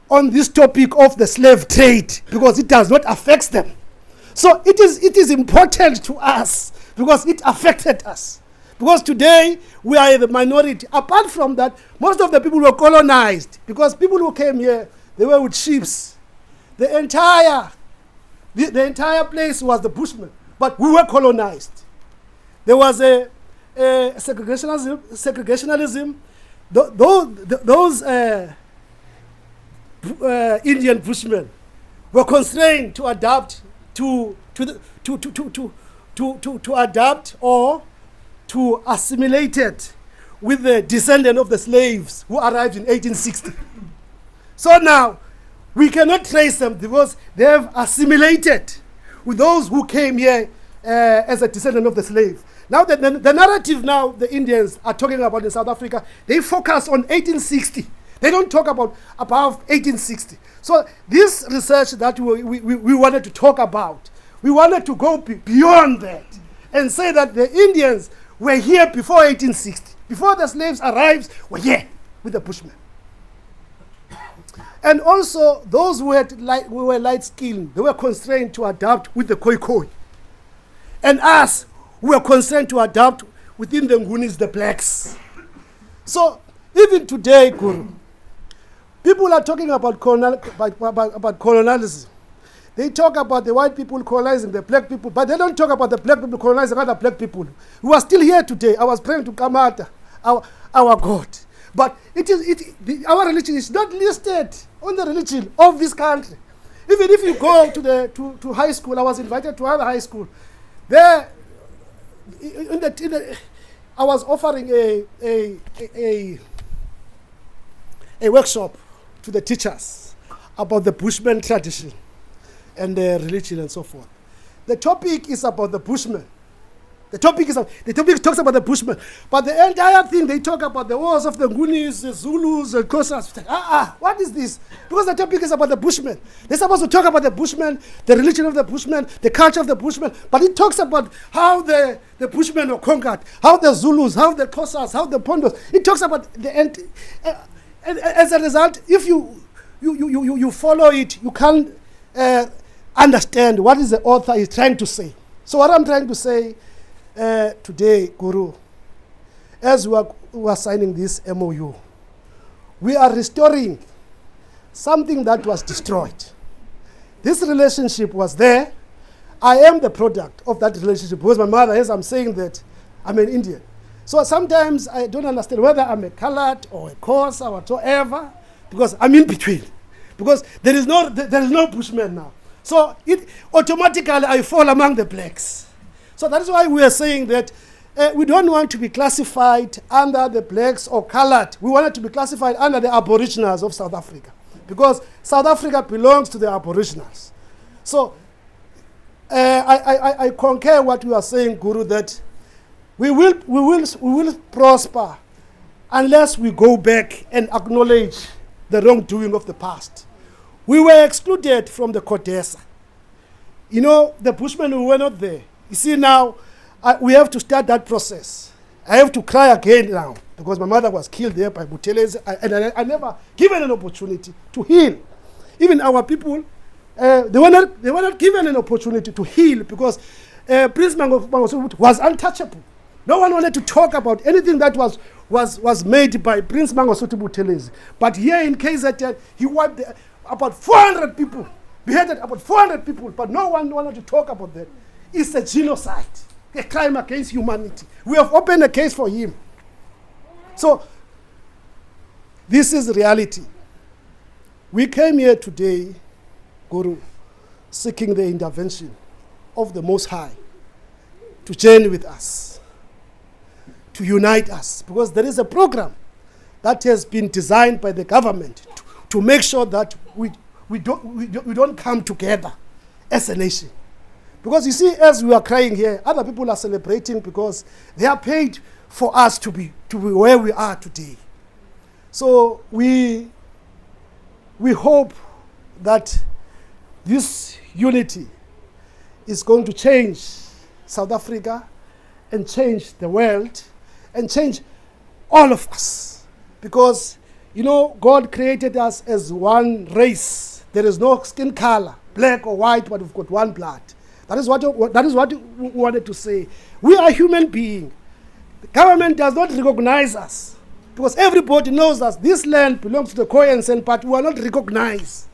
on this topic of the slave trade because it does not affect them. So it is important to us because it affected us. Because today we are the minority. Apart from that, most of the people were colonized because people who came here, they were with ships. The entire place was the Bushmen, but we were colonized. There was a segregationalism. Those Indian Bushmen were constrained to adapt to adapt or to assimilate it with the descendant of the slaves who arrived in 1860. So now we cannot trace them because they have assimilated with those who came here as a descendant of the slave. Now the narrative now the Indians are talking about in South Africa, they focus on 1860. They don't talk about above 1860. So this research that we wanted to talk about, we wanted to go beyond that and say that the Indians were here before 1860. Before the slaves arrived, were here with the Bushmen. And also, those who were light-skinned, they were constrained to adapt with the Khoi. And us, we were constrained to adapt within the Ngunis, the blacks. So, even today, Guru, people are talking about colonialism. They talk about the white people colonizing the black people, but they don't talk about the black people colonizing other black people. We are still here today. I was praying to Kamata, our God. But our religion is not listed on the religion of this country. Even if you go to high school, I was invited to another high school. There, I was offering a workshop to the teachers about the Bushman tradition and the religion and so forth. The topic is about the Bushmen. The topic talks about the Bushmen, but the entire thing they talk about the wars of the Ngunis, the Zulus, the Xhosas. What is this? Because the topic is about the Bushmen. They're supposed to talk about the Bushmen, the religion of the Bushmen, the culture of the Bushmen, but it talks about how the Bushmen were conquered, how the Zulus, how the Xhosas, how the Pondos. It talks about the end. And as a result, if you follow it, you can't understand what is the author is trying to say. So what I'm trying to say today, Guru, as we are signing this MOU, we are restoring something that was destroyed. This relationship was there. I am the product of that relationship because my mother, as I'm saying that, I'm an Indian. So sometimes I don't understand whether I'm a colored or a Xhosa or whatsoever, because I'm in between. Because there is no Bushman now. So automatically I fall among the blacks. So that is why we are saying that we don't want to be classified under the blacks or colored. We want to be classified under the Aboriginals of South Africa, because South Africa belongs to the Aboriginals. So I concur what you are saying, Guru, that we will prosper unless we go back and acknowledge the wrongdoing of the past. We were excluded from the Codesa. You know, the Bushmen who were not there. You see now, we have to start that process. I have to cry again now, because my mother was killed there by Butelezi, and I never given an opportunity to heal. Even our people, They were not given an opportunity to heal because Prince Mangosuthu was untouchable. No one wanted to talk about anything that was made by Prince Mangosuthu Buthelezi. But here in KZN, he wiped about 400 people, beheaded about 400 people, but no one wanted to talk about that. It's a genocide, a crime against humanity. We have opened a case for him. So, this is reality. We came here today, Guru, seeking the intervention of the Most High to journey with us, to unite us, because there is a program that has been designed by the government to make sure that we don't come together as a nation. Because you see, as we are crying here, other people are celebrating because they are paid for us to be where we are today. So we hope that this unity is going to change South Africa and change the world and change all of us. Because, you know, God created us as one race. There is no skin color, black or white, but we've got one blood. That is what we wanted to say. We are human beings. The government does not recognize us because everybody knows that this land belongs to the Khoi and Sen, but we are not recognized.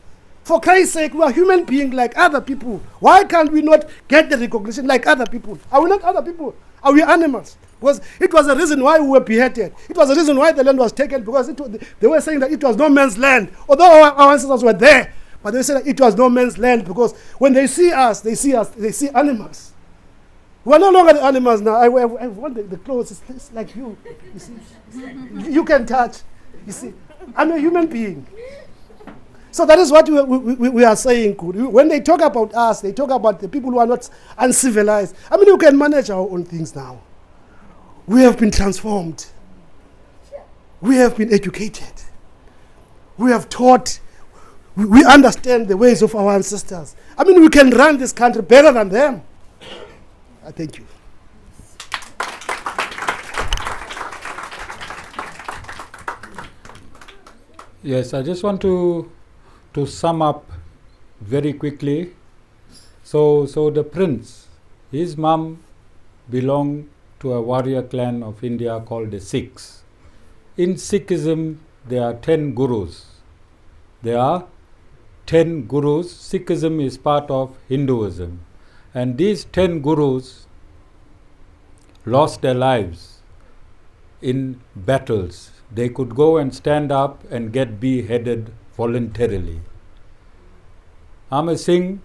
For Christ's sake, we are human beings like other people. Why can't we not get the recognition like other people? Are we not other people? Are we animals? Because it was the reason why we were beheaded. It was the reason why the land was taken, because they were saying that it was no man's land. Although our ancestors were there, but they said that it was no man's land because when they see us, they see animals. We are no longer the animals now. I want the clothes. It's like you. You see, you can touch. You see, I'm a human being. So that is what we are saying. When they talk about us, they talk about the people who are not uncivilized. I mean, we can manage our own things now. We have been transformed. We have been educated. We have taught. We understand the ways of our ancestors. I mean, we can run this country better than them. I thank you. Yes, I just want to sum up very quickly. So the prince, his mum belonged to a warrior clan of India called the Sikhs. In Sikhism, there are 10 gurus. There are 10 gurus. Sikhism is part of Hinduism. And these 10 gurus lost their lives in battles. They could go and stand up and get beheaded voluntarily. I'm a Singh.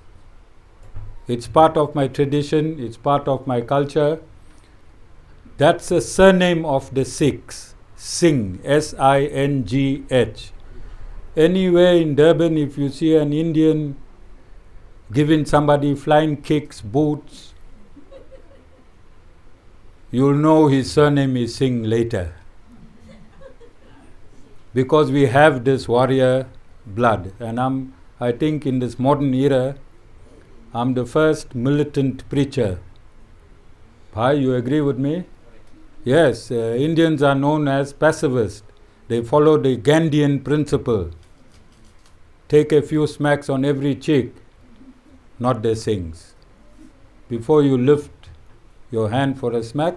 It's part of my tradition. It's part of my culture. That's a surname of the Sikhs. Singh, S-I-N-G-H. Anywhere in Durban, if you see an Indian giving somebody flying kicks, boots, you'll know his surname is Singh later. Because we have this warrior blood. And I think in this modern era, I'm the first militant preacher. Bhai, you agree with me? Yes, Indians are known as pacifists. They follow the Gandhian principle. Take a few smacks on every cheek, not the Singhs. Before you lift your hand for a smack,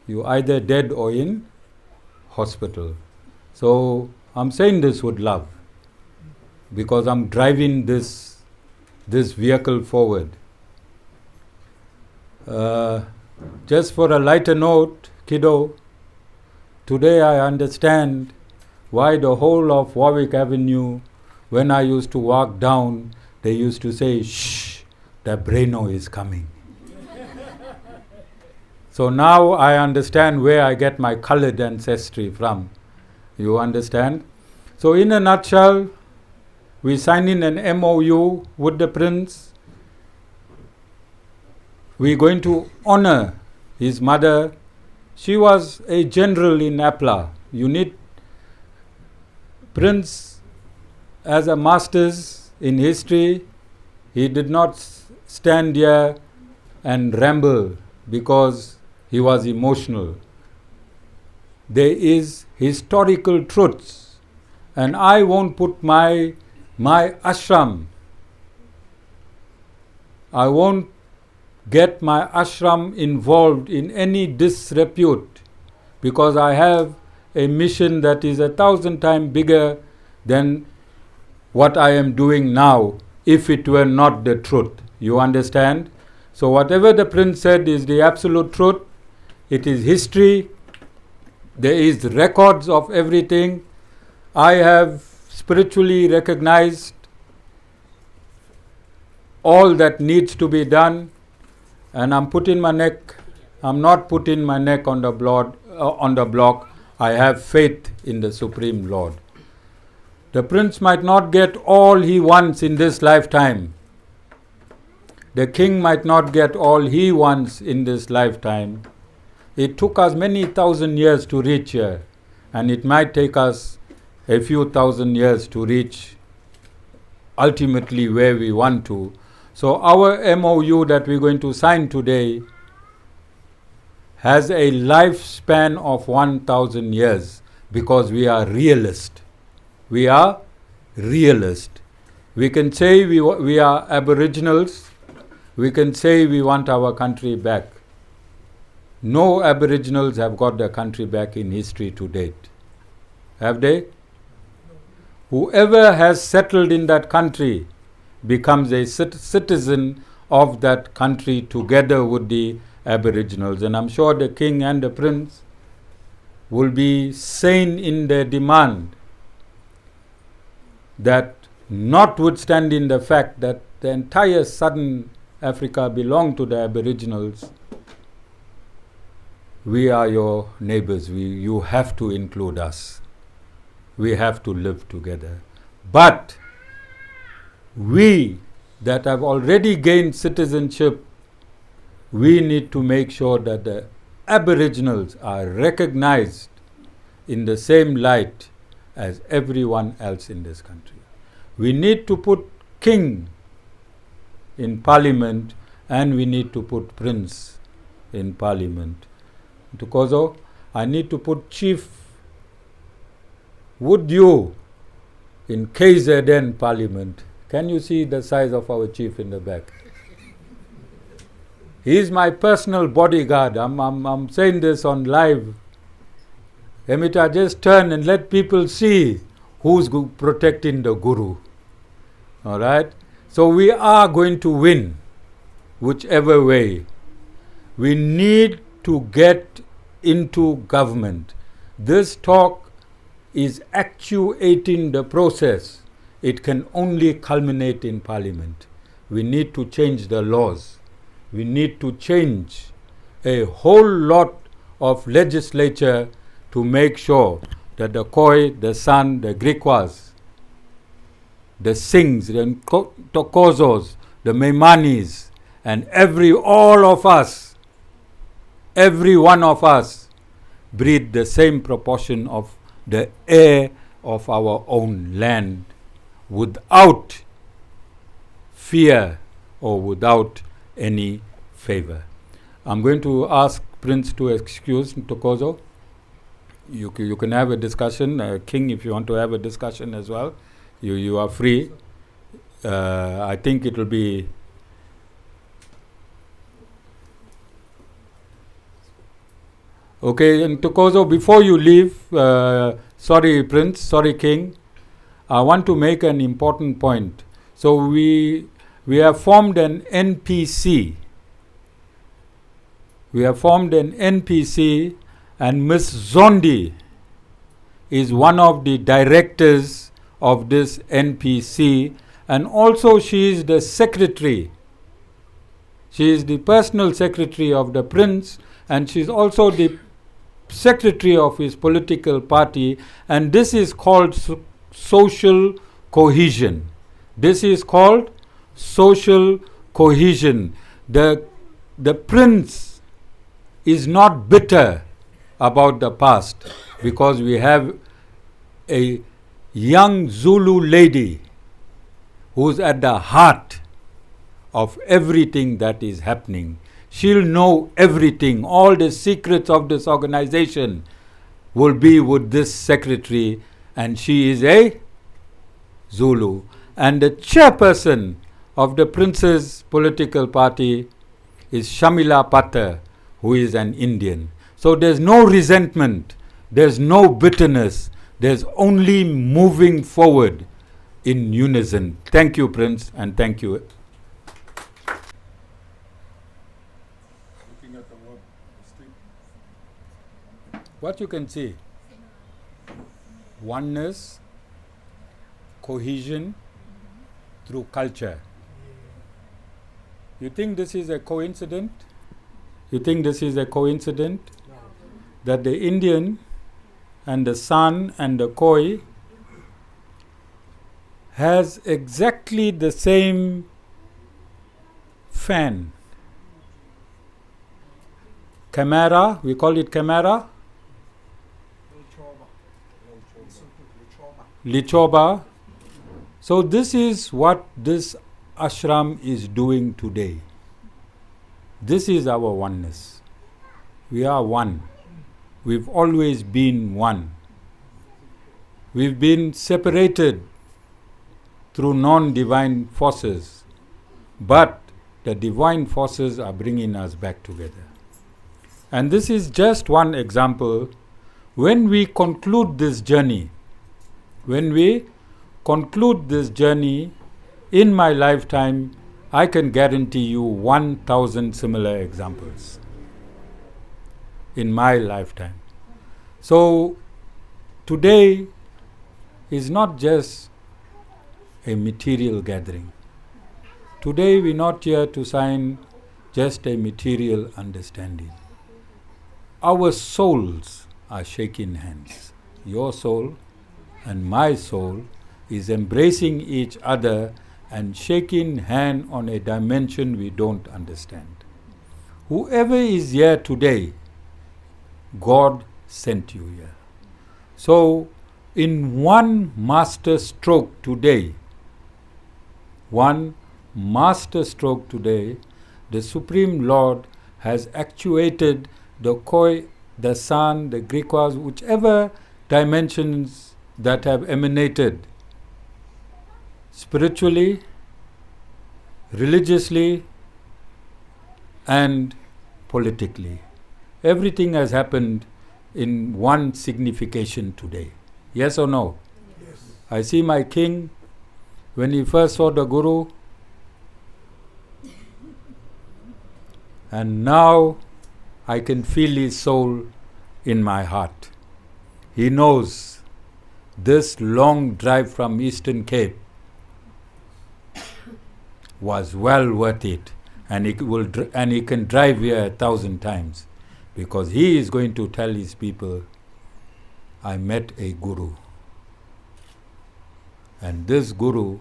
you're either dead or in hospital. So I'm saying this with love because I'm driving this vehicle forward. Just for a lighter note, kiddo, today I understand why the whole of Warwick Avenue, when I used to walk down, they used to say, "Shh, the Breno is coming." So now I understand where I get my colored ancestry from. You understand? So in a nutshell, we signed in an MOU with the prince. We're going to honor his mother. She was a general in APLA. You need Prince as a master's in history. He did not stand here and ramble because he was emotional. There is historical truths, and I won't put my ashram I won't get my ashram involved in any disrepute, because I have a mission that is 1,000 times bigger than what I am doing now, if it were not the truth. You understand? So whatever the prince said is the absolute truth. It is history. There is records of everything. I have spiritually recognized all that needs to be done, and I'm not putting my neck on the block. I have faith in the Supreme Lord. The prince might not get all he wants in this lifetime. The king might not get all he wants in this lifetime. It took us many thousand years to reach here, and it might take us a few thousand years to reach ultimately where we want to. So our MOU that we're going to sign today has a lifespan of 1,000 years, because we are realist. We are realist. We can say we are Aboriginals. We can say we want our country back. No Aboriginals have got their country back in history to date. Have they? Whoever has settled in that country becomes a citizen of that country together with the Aboriginals. And I'm sure the king and the prince will be sane in their demand that, notwithstanding the fact that the entire southern Africa belonged to the Aboriginals, we are your neighbors. You have to include us. We have to live together. But we that have already gained citizenship, we need to make sure that the Aboriginals are recognized in the same light as everyone else in this country. We need to put king in parliament, and we need to put prince in parliament. Tukozo, I need to put chief, would you, in KZN parliament. Can you see the size of our chief in the back? He is my personal bodyguard. I'm saying this on live. Emita, just turn and let people see who's protecting the Guru. All right? So we are going to win, whichever way. We need to get into government. This talk is actuating the process. It can only culminate in parliament. We need to change the laws. We need to change a whole lot of legislature to make sure that the Khoi, the San, the Griquas, the Singhs, the Tokozos, the Memanis, and all of us, every one of us, breathe the same proportion of the air of our own land without fear or without any favor. I'm going to ask Prince to excuse Tokozo. You can have a discussion. King, if you want to have a discussion as well, you are free. I think it will be... Okay, and Tokozo, before you leave, sorry Prince, sorry King, I want to make an important point. So we have formed an NPC. We have formed an NPC, and Miss Zondi is one of the directors of this NPC, and also she is the secretary. She is the personal secretary of the prince, and she is also the secretary of his political party, and this is called social cohesion. This is called social cohesion. The prince is not bitter about the past, because we have a young Zulu lady who's at the heart of everything that is happening. She'll know everything. All the secrets of this organization will be with this secretary, and she is a Zulu. And the chairperson of the Prince's political party is Shamila Patta, who is an Indian. So there's no resentment, there's no bitterness, there's only moving forward in unison. Thank you, Prince, and thank you. Looking at the word, what you can see, oneness, cohesion through culture. You think this is a coincidence? You think this is a coincidence? No. That the Indian and the San and the Khoi has exactly the same fan. Camera, we call it camera. Lichoba. So this is what this ashram is doing today. This is our oneness. We are one. We've always been one. We've been separated through non-divine forces, but the divine forces are bringing us back together. And this is just one example. When we conclude this journey, in my lifetime, I can guarantee you 1,000 similar examples in my lifetime. So today is not just a material gathering. Today we're not here to sign just a material understanding. Our souls are shaking hands. Your soul and my soul is embracing each other and shaking hand on a dimension we don't understand. Whoever is here today, God sent you here. So, in one master stroke today, the Supreme Lord has actuated the Khoi, the San, the Griquas, whichever dimensions that have emanated spiritually, religiously, and politically. Everything has happened in one signification today. Yes or no? Yes. I see my king, when he first saw the Guru, and now I can feel his soul in my heart. He knows this long drive from Eastern Cape was well worth it, and he can drive here 1,000 times, because he is going to tell his people, I met a Guru, and this Guru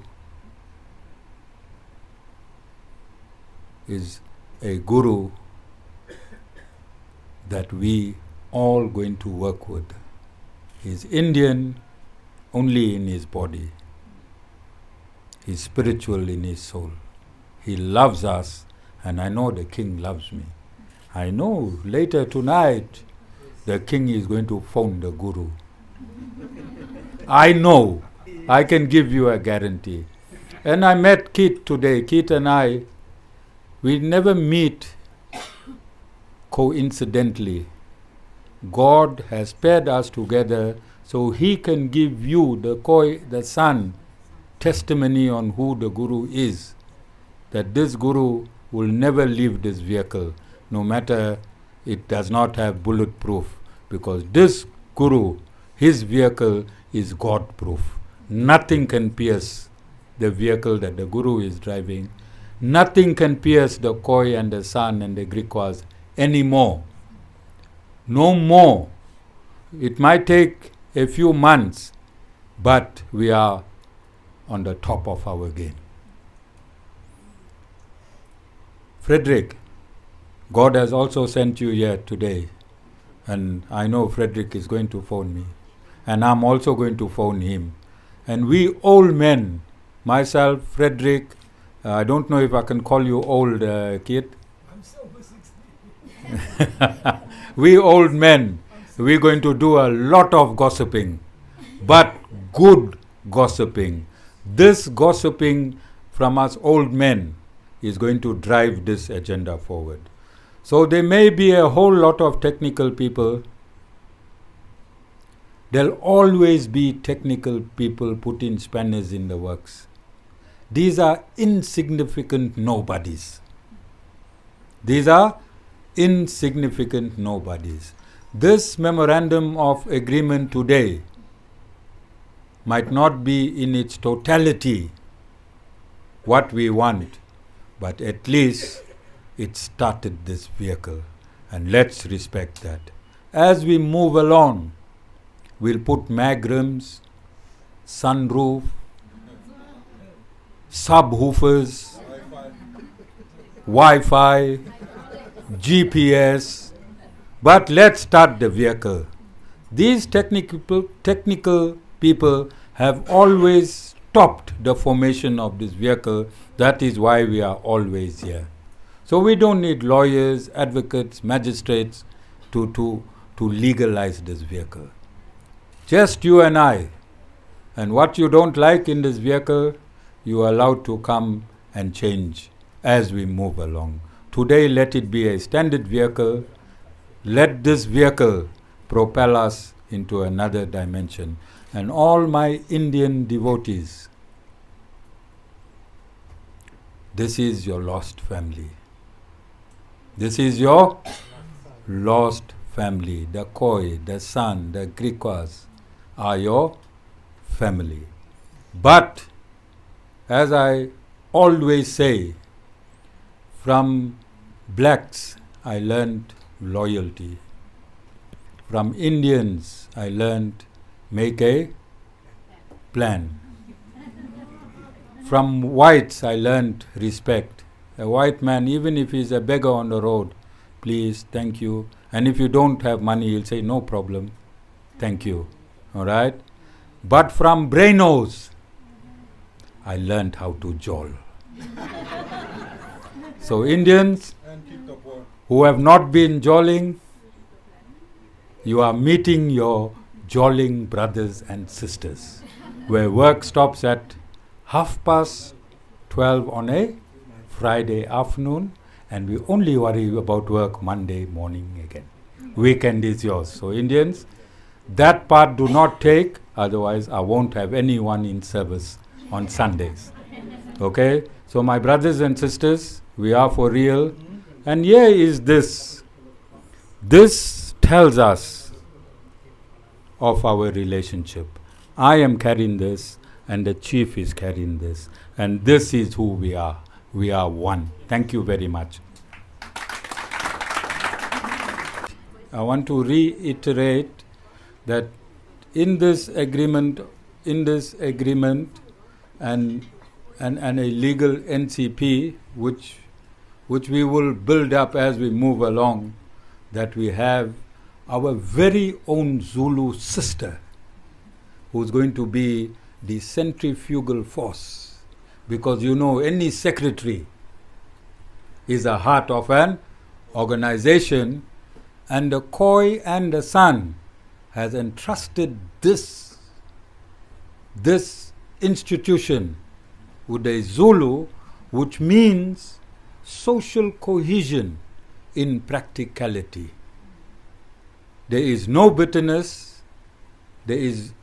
is a Guru that we all going to work with. He's Indian only in his body. He's spiritual in his soul. He loves us, and I know the king loves me. I know later tonight the king is going to phone the Guru. I know. I can give you a guarantee. And I met Kit today. Kit and I, we never meet coincidentally. God has paired us together so he can give you, the Khoi, the San, testimony on who the Guru is. That this Guru will never leave this vehicle, no matter it does not have bulletproof, because this Guru, his vehicle is God-proof. Nothing can pierce the vehicle that the Guru is driving. Nothing can pierce the Khoi and the San and the Griquas anymore. No more. It might take a few months, but we are on the top of our game. Frederick, God has also sent you here today, and I know Frederick is going to phone me, and I'm also going to phone him. And we old men, myself, Frederick, I don't know if I can call you old, kid. I'm over 60. We old men, we're going to do a lot of gossiping, but good gossiping. This gossiping from us old men is going to drive this agenda forward. So there may be a whole lot of technical people. There'll always be technical people putting spanners in the works. These are insignificant nobodies. These are insignificant nobodies. This memorandum of agreement today might not be in its totality what we want, but at least it started this vehicle, and let's respect that. As we move along, we'll put magrams, sunroof, subwoofers, Wi-Fi, GPS, but let's start the vehicle. These technical people have always stopped the formation of this vehicle. That is why we are always here. So we don't need lawyers, advocates, magistrates to legalize this vehicle. Just you and I. And what you don't like in this vehicle, you are allowed to come and change as we move along. Today, let it be a standard vehicle. Let this vehicle propel us into another dimension. And all my Indian devotees, this is your lost family. This is your lost family. The Khoi, the San, the Griquas are your family. But, as I always say, from blacks I learned loyalty. From Indians I learned make a plan. From whites I learned respect. A white man, even if he's a beggar on the road, please, thank you. And if you don't have money, he'll say, no problem, thank you. All right? But from brainos, I learned how to jol. So Indians who have not been jolling, you are meeting your jolling brothers and sisters, where work stops at 12:30 on a Friday afternoon, and we only worry about work Monday morning again. Weekend is yours. So Indians, that part do not take, otherwise I won't have anyone in service on Sundays. Okay? So my brothers and sisters, we are for real. And here is this. This tells us of our relationship. I am carrying this, and the chief is carrying this. And this is who we are. We are one. Thank you very much. I want to reiterate that in this agreement and a legal NCP, which we will build up as we move along, that we have our very own Zulu sister who's going to be the centrifugal force. Because you know, any secretary is the heart of an organization, and the Khoi and the San has entrusted this institution with a Zulu, which means social cohesion in practicality. There is no bitterness,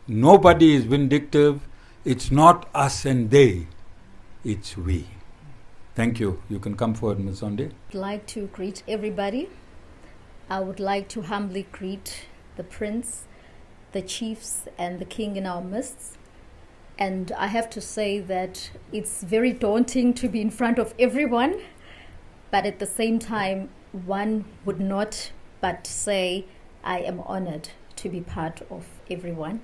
nobody is vindictive, it's not us and they, it's we. Thank you. You can come forward, Ms. Zonde. I'd like to greet everybody. I would like to humbly greet the Prince, the chiefs, and the King in our midst. And I have to say that it's very daunting to be in front of everyone, but at the same time, one would not but say, I am honored to be part of everyone.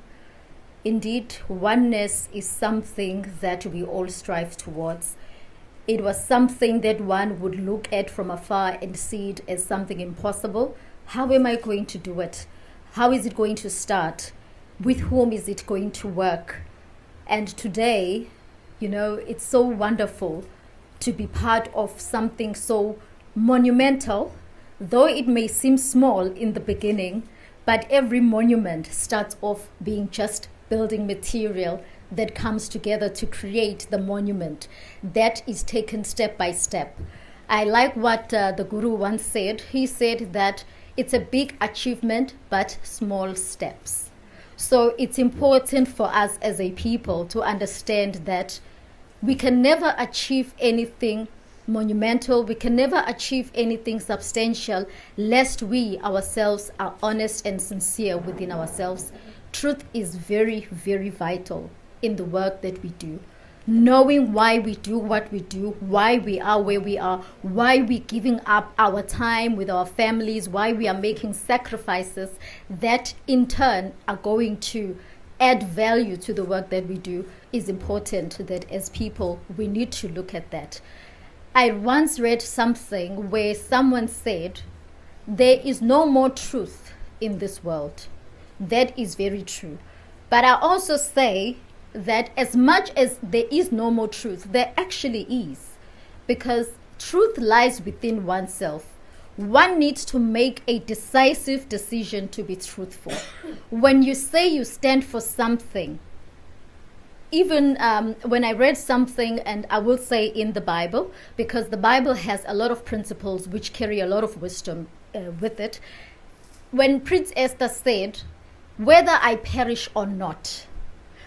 Indeed, oneness is something that we all strive towards. It was something that one would look at from afar and see it as something impossible. How am I going to do it? How is it going to start? With whom is it going to work? And today, you know, it's so wonderful to be part of something so monumental, though it may seem small in the beginning, but every monument starts off being just building material that comes together to create the monument that is taken step by step. I like what the Guru once said. He said that it's a big achievement, but small steps. So it's important for us as a people to understand that we can never achieve anything monumental, we can never achieve anything substantial, lest we ourselves are honest and sincere within ourselves. Truth is very, very vital in the work that we do. Knowing why we do what we do, why we are where we are, why we're giving up our time with our families, why we are making sacrifices that in turn are going to add value to the work that we do, is important. That as people, we need to look at that. I once read something where someone said, there is no more truth in this world. That is very true. But I also say that as much as there is no more truth, there actually is. Because truth lies within oneself. One needs to make a decisive decision to be truthful. When you say you stand for something, even when I read something, and I will say in the Bible, because the Bible has a lot of principles which carry a lot of wisdom with it. When Prince Esther said, whether I perish or not,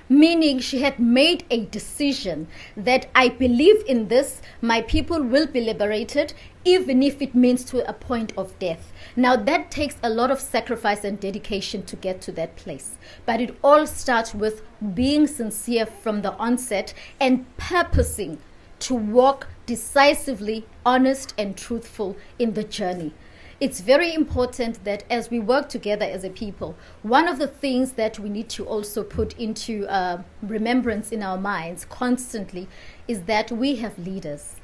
meaning she had made a decision that I believe in this, my people will be liberated, even if it means to a point of death. Now that takes a lot of sacrifice and dedication to get to that place. But it all starts with being sincere from the onset and purposing to walk decisively, honest and truthful in the journey. It's very important that as we work together as a people, one of the things that we need to also put into remembrance in our minds constantly is that we have leaders.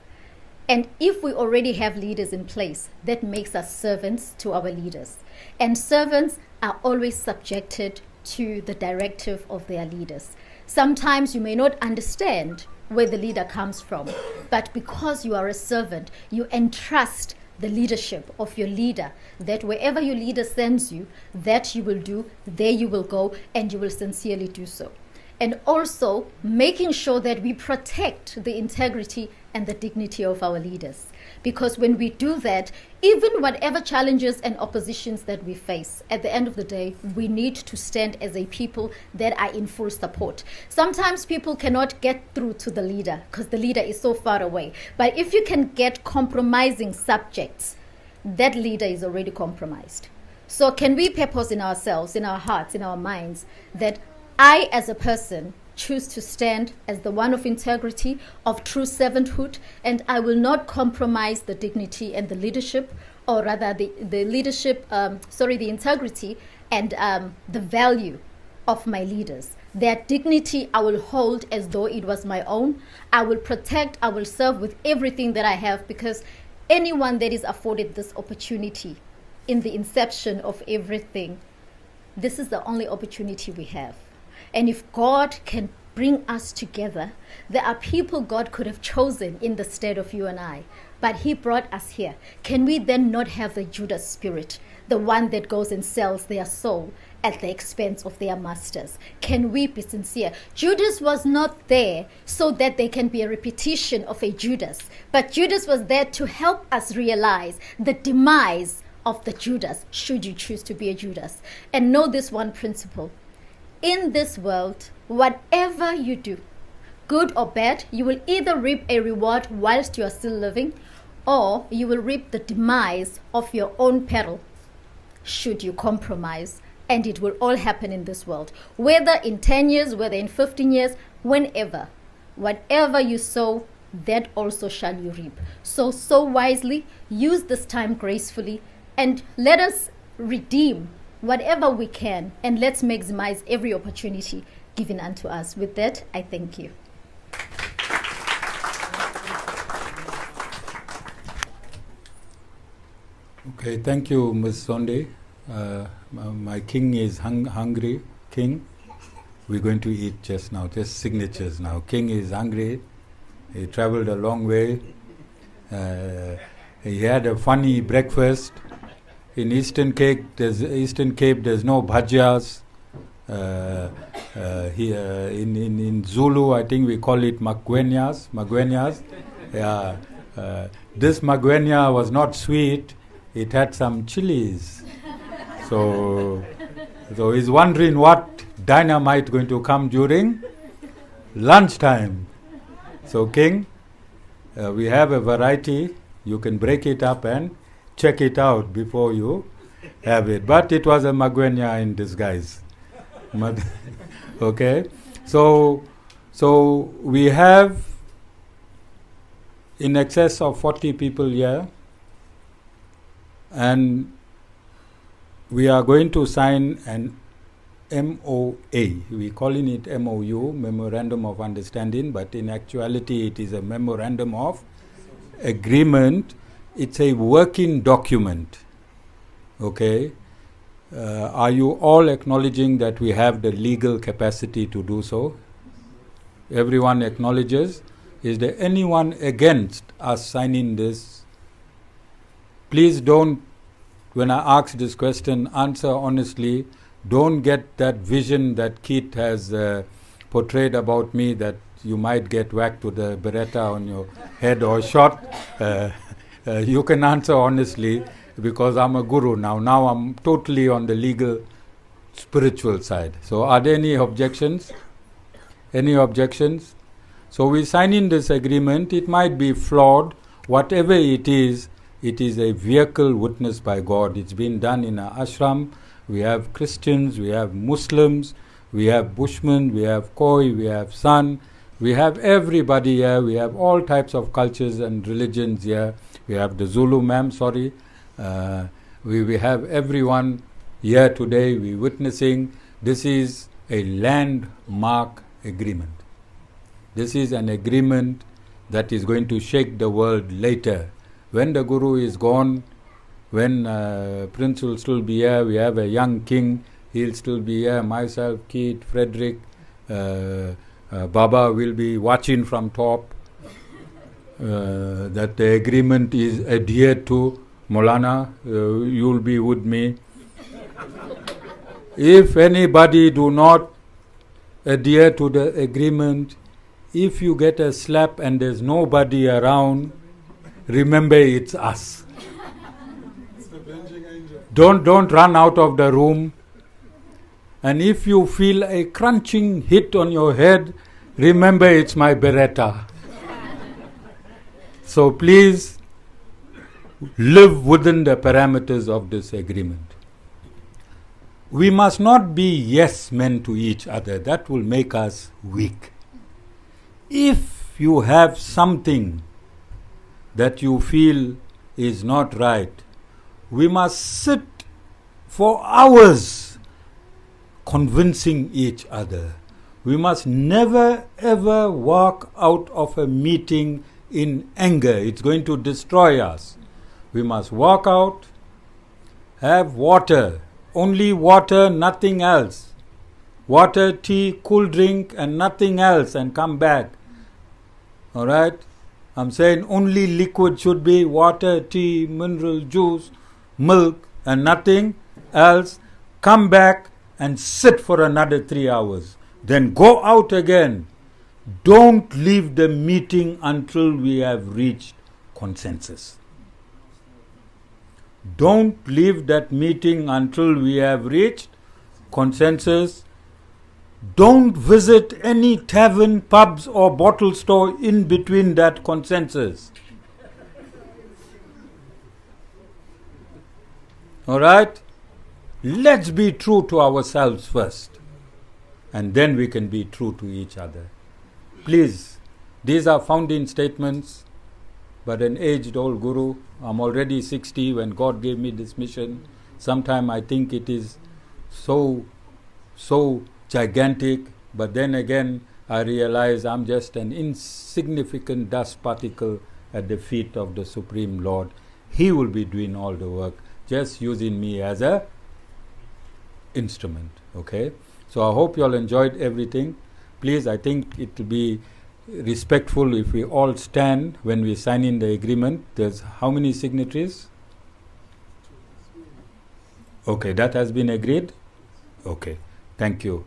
And if we already have leaders in place, that makes us servants to our leaders. And servants are always subjected to the directive of their leaders. Sometimes you may not understand where the leader comes from, but because you are a servant, you entrust the leadership of your leader, that wherever your leader sends you, that you will do, there you will go, and you will sincerely do so. And also making sure that we protect the integrity and the dignity of our leaders. Because when we do that, even whatever challenges and oppositions that we face, at the end of the day, we need to stand as a people that are in full support. Sometimes people cannot get through to the leader because the leader is so far away. But if you can get compromising subjects, that leader is already compromised. So can we purpose in ourselves, in our hearts, in our minds, that I as a person choose to stand as the one of integrity, of true servanthood, and I will not compromise the dignity and the leadership, or rather the integrity and the value of my leaders. Their dignity I will hold as though it was my own. I will protect, I will serve with everything that I have, because anyone that is afforded this opportunity in the inception of everything, this is the only opportunity we have. And if God can bring us together, there are people God could have chosen in the stead of you and I, but he brought us here. Can we then not have the Judas spirit, the one that goes and sells their soul at the expense of their masters? Can we be sincere? Judas was not there so that there can be a repetition of a Judas, but Judas was there to help us realize the demise of the Judas, should you choose to be a Judas. And know this one principle. In this world, whatever you do, good or bad, you will either reap a reward whilst you are still living, or you will reap the demise of your own peril should you compromise. And it will all happen in this world, whether in 10 years, whether in 15 years, whenever. Whatever you sow, that also shall you reap. So sow wisely, use this time gracefully, and let us redeem whatever we can, and let's maximize every opportunity given unto us. With that, I thank you. Okay, thank you, Ms. Sonde. My king is hungry. King, we're going to eat just now, just signatures now. King is hungry. He traveled a long way. He had a funny breakfast. In Eastern Cape, there's no bhajias. Here in Zulu, I think we call it magwenyas. Yeah. This magwenya was not sweet. It had some chilies. So he's wondering what dynamite going to come during lunchtime. So King, we have a variety. You can break it up and check it out before you have it. But it was a magwenya in disguise. Okay, so we have in excess of 40 people here, and we are going to sign an MOA. We're calling it MOU, Memorandum of Understanding, but in actuality it is a Memorandum of Agreement. It's a working document. Okay. Are you all acknowledging that we have the legal capacity to do so? Everyone acknowledges. Is there anyone against us signing this? Please don't, when I ask this question, answer honestly. Don't get that vision that Keith has portrayed about me, that you might get whacked with a beretta on your head or shot. You can answer honestly, because I'm a guru now. Now I'm totally on the legal, spiritual side. So are there any objections? Any objections? So we sign in this agreement. It might be flawed. Whatever it is a vehicle witnessed by God. It's been done in an ashram. We have Christians, we have Muslims, we have Bushmen, we have Khoi, we have San. We have everybody here. We have all types of cultures and religions here. We have the Zulu, ma'am, sorry. We have everyone here today. We're witnessing. This is a landmark agreement. This is an agreement that is going to shake the world later. When the Guru is gone, when Prince will still be here, we have a young king, he'll still be here, myself, Keith, Frederick, Baba will be watching from top, that the agreement is adhered to. Moulana, you'll be with me. If anybody do not adhere to the agreement, if you get a slap and there's nobody around, remember it's us. Don't run out of the room. And if you feel a crunching hit on your head, remember it's my beretta. So please live within the parameters of this agreement. We must not be yes men to each other. That will make us weak. If you have something that you feel is not right, we must sit for hours convincing each other. We must never ever walk out of a meeting in anger. It's going to destroy us. We must walk out, have water, only water, nothing else. Water, tea, cool drink and nothing else, and come back. Alright? I'm saying only liquid should be water, tea, mineral juice, milk and nothing else. Come back and sit for another 3 hours. Then go out again. Don't leave the meeting until we have reached consensus. Don't leave that meeting until we have reached consensus. Don't visit any tavern, pubs or bottle store in between that consensus. Alright? Let's be true to ourselves first, and then we can be true to each other. Please, these are founding statements, but an aged old guru, I'm already 60 when God gave me this mission. Sometime I think it is so gigantic, but then again I realize I'm just an insignificant dust particle at the feet of the Supreme Lord. He will be doing all the work, just using me as a instrument. Okay? So I hope you all enjoyed everything. Please, I think it will be respectful if we all stand when we sign in the agreement. There's how many signatories? Okay, that has been agreed? Okay. Thank you.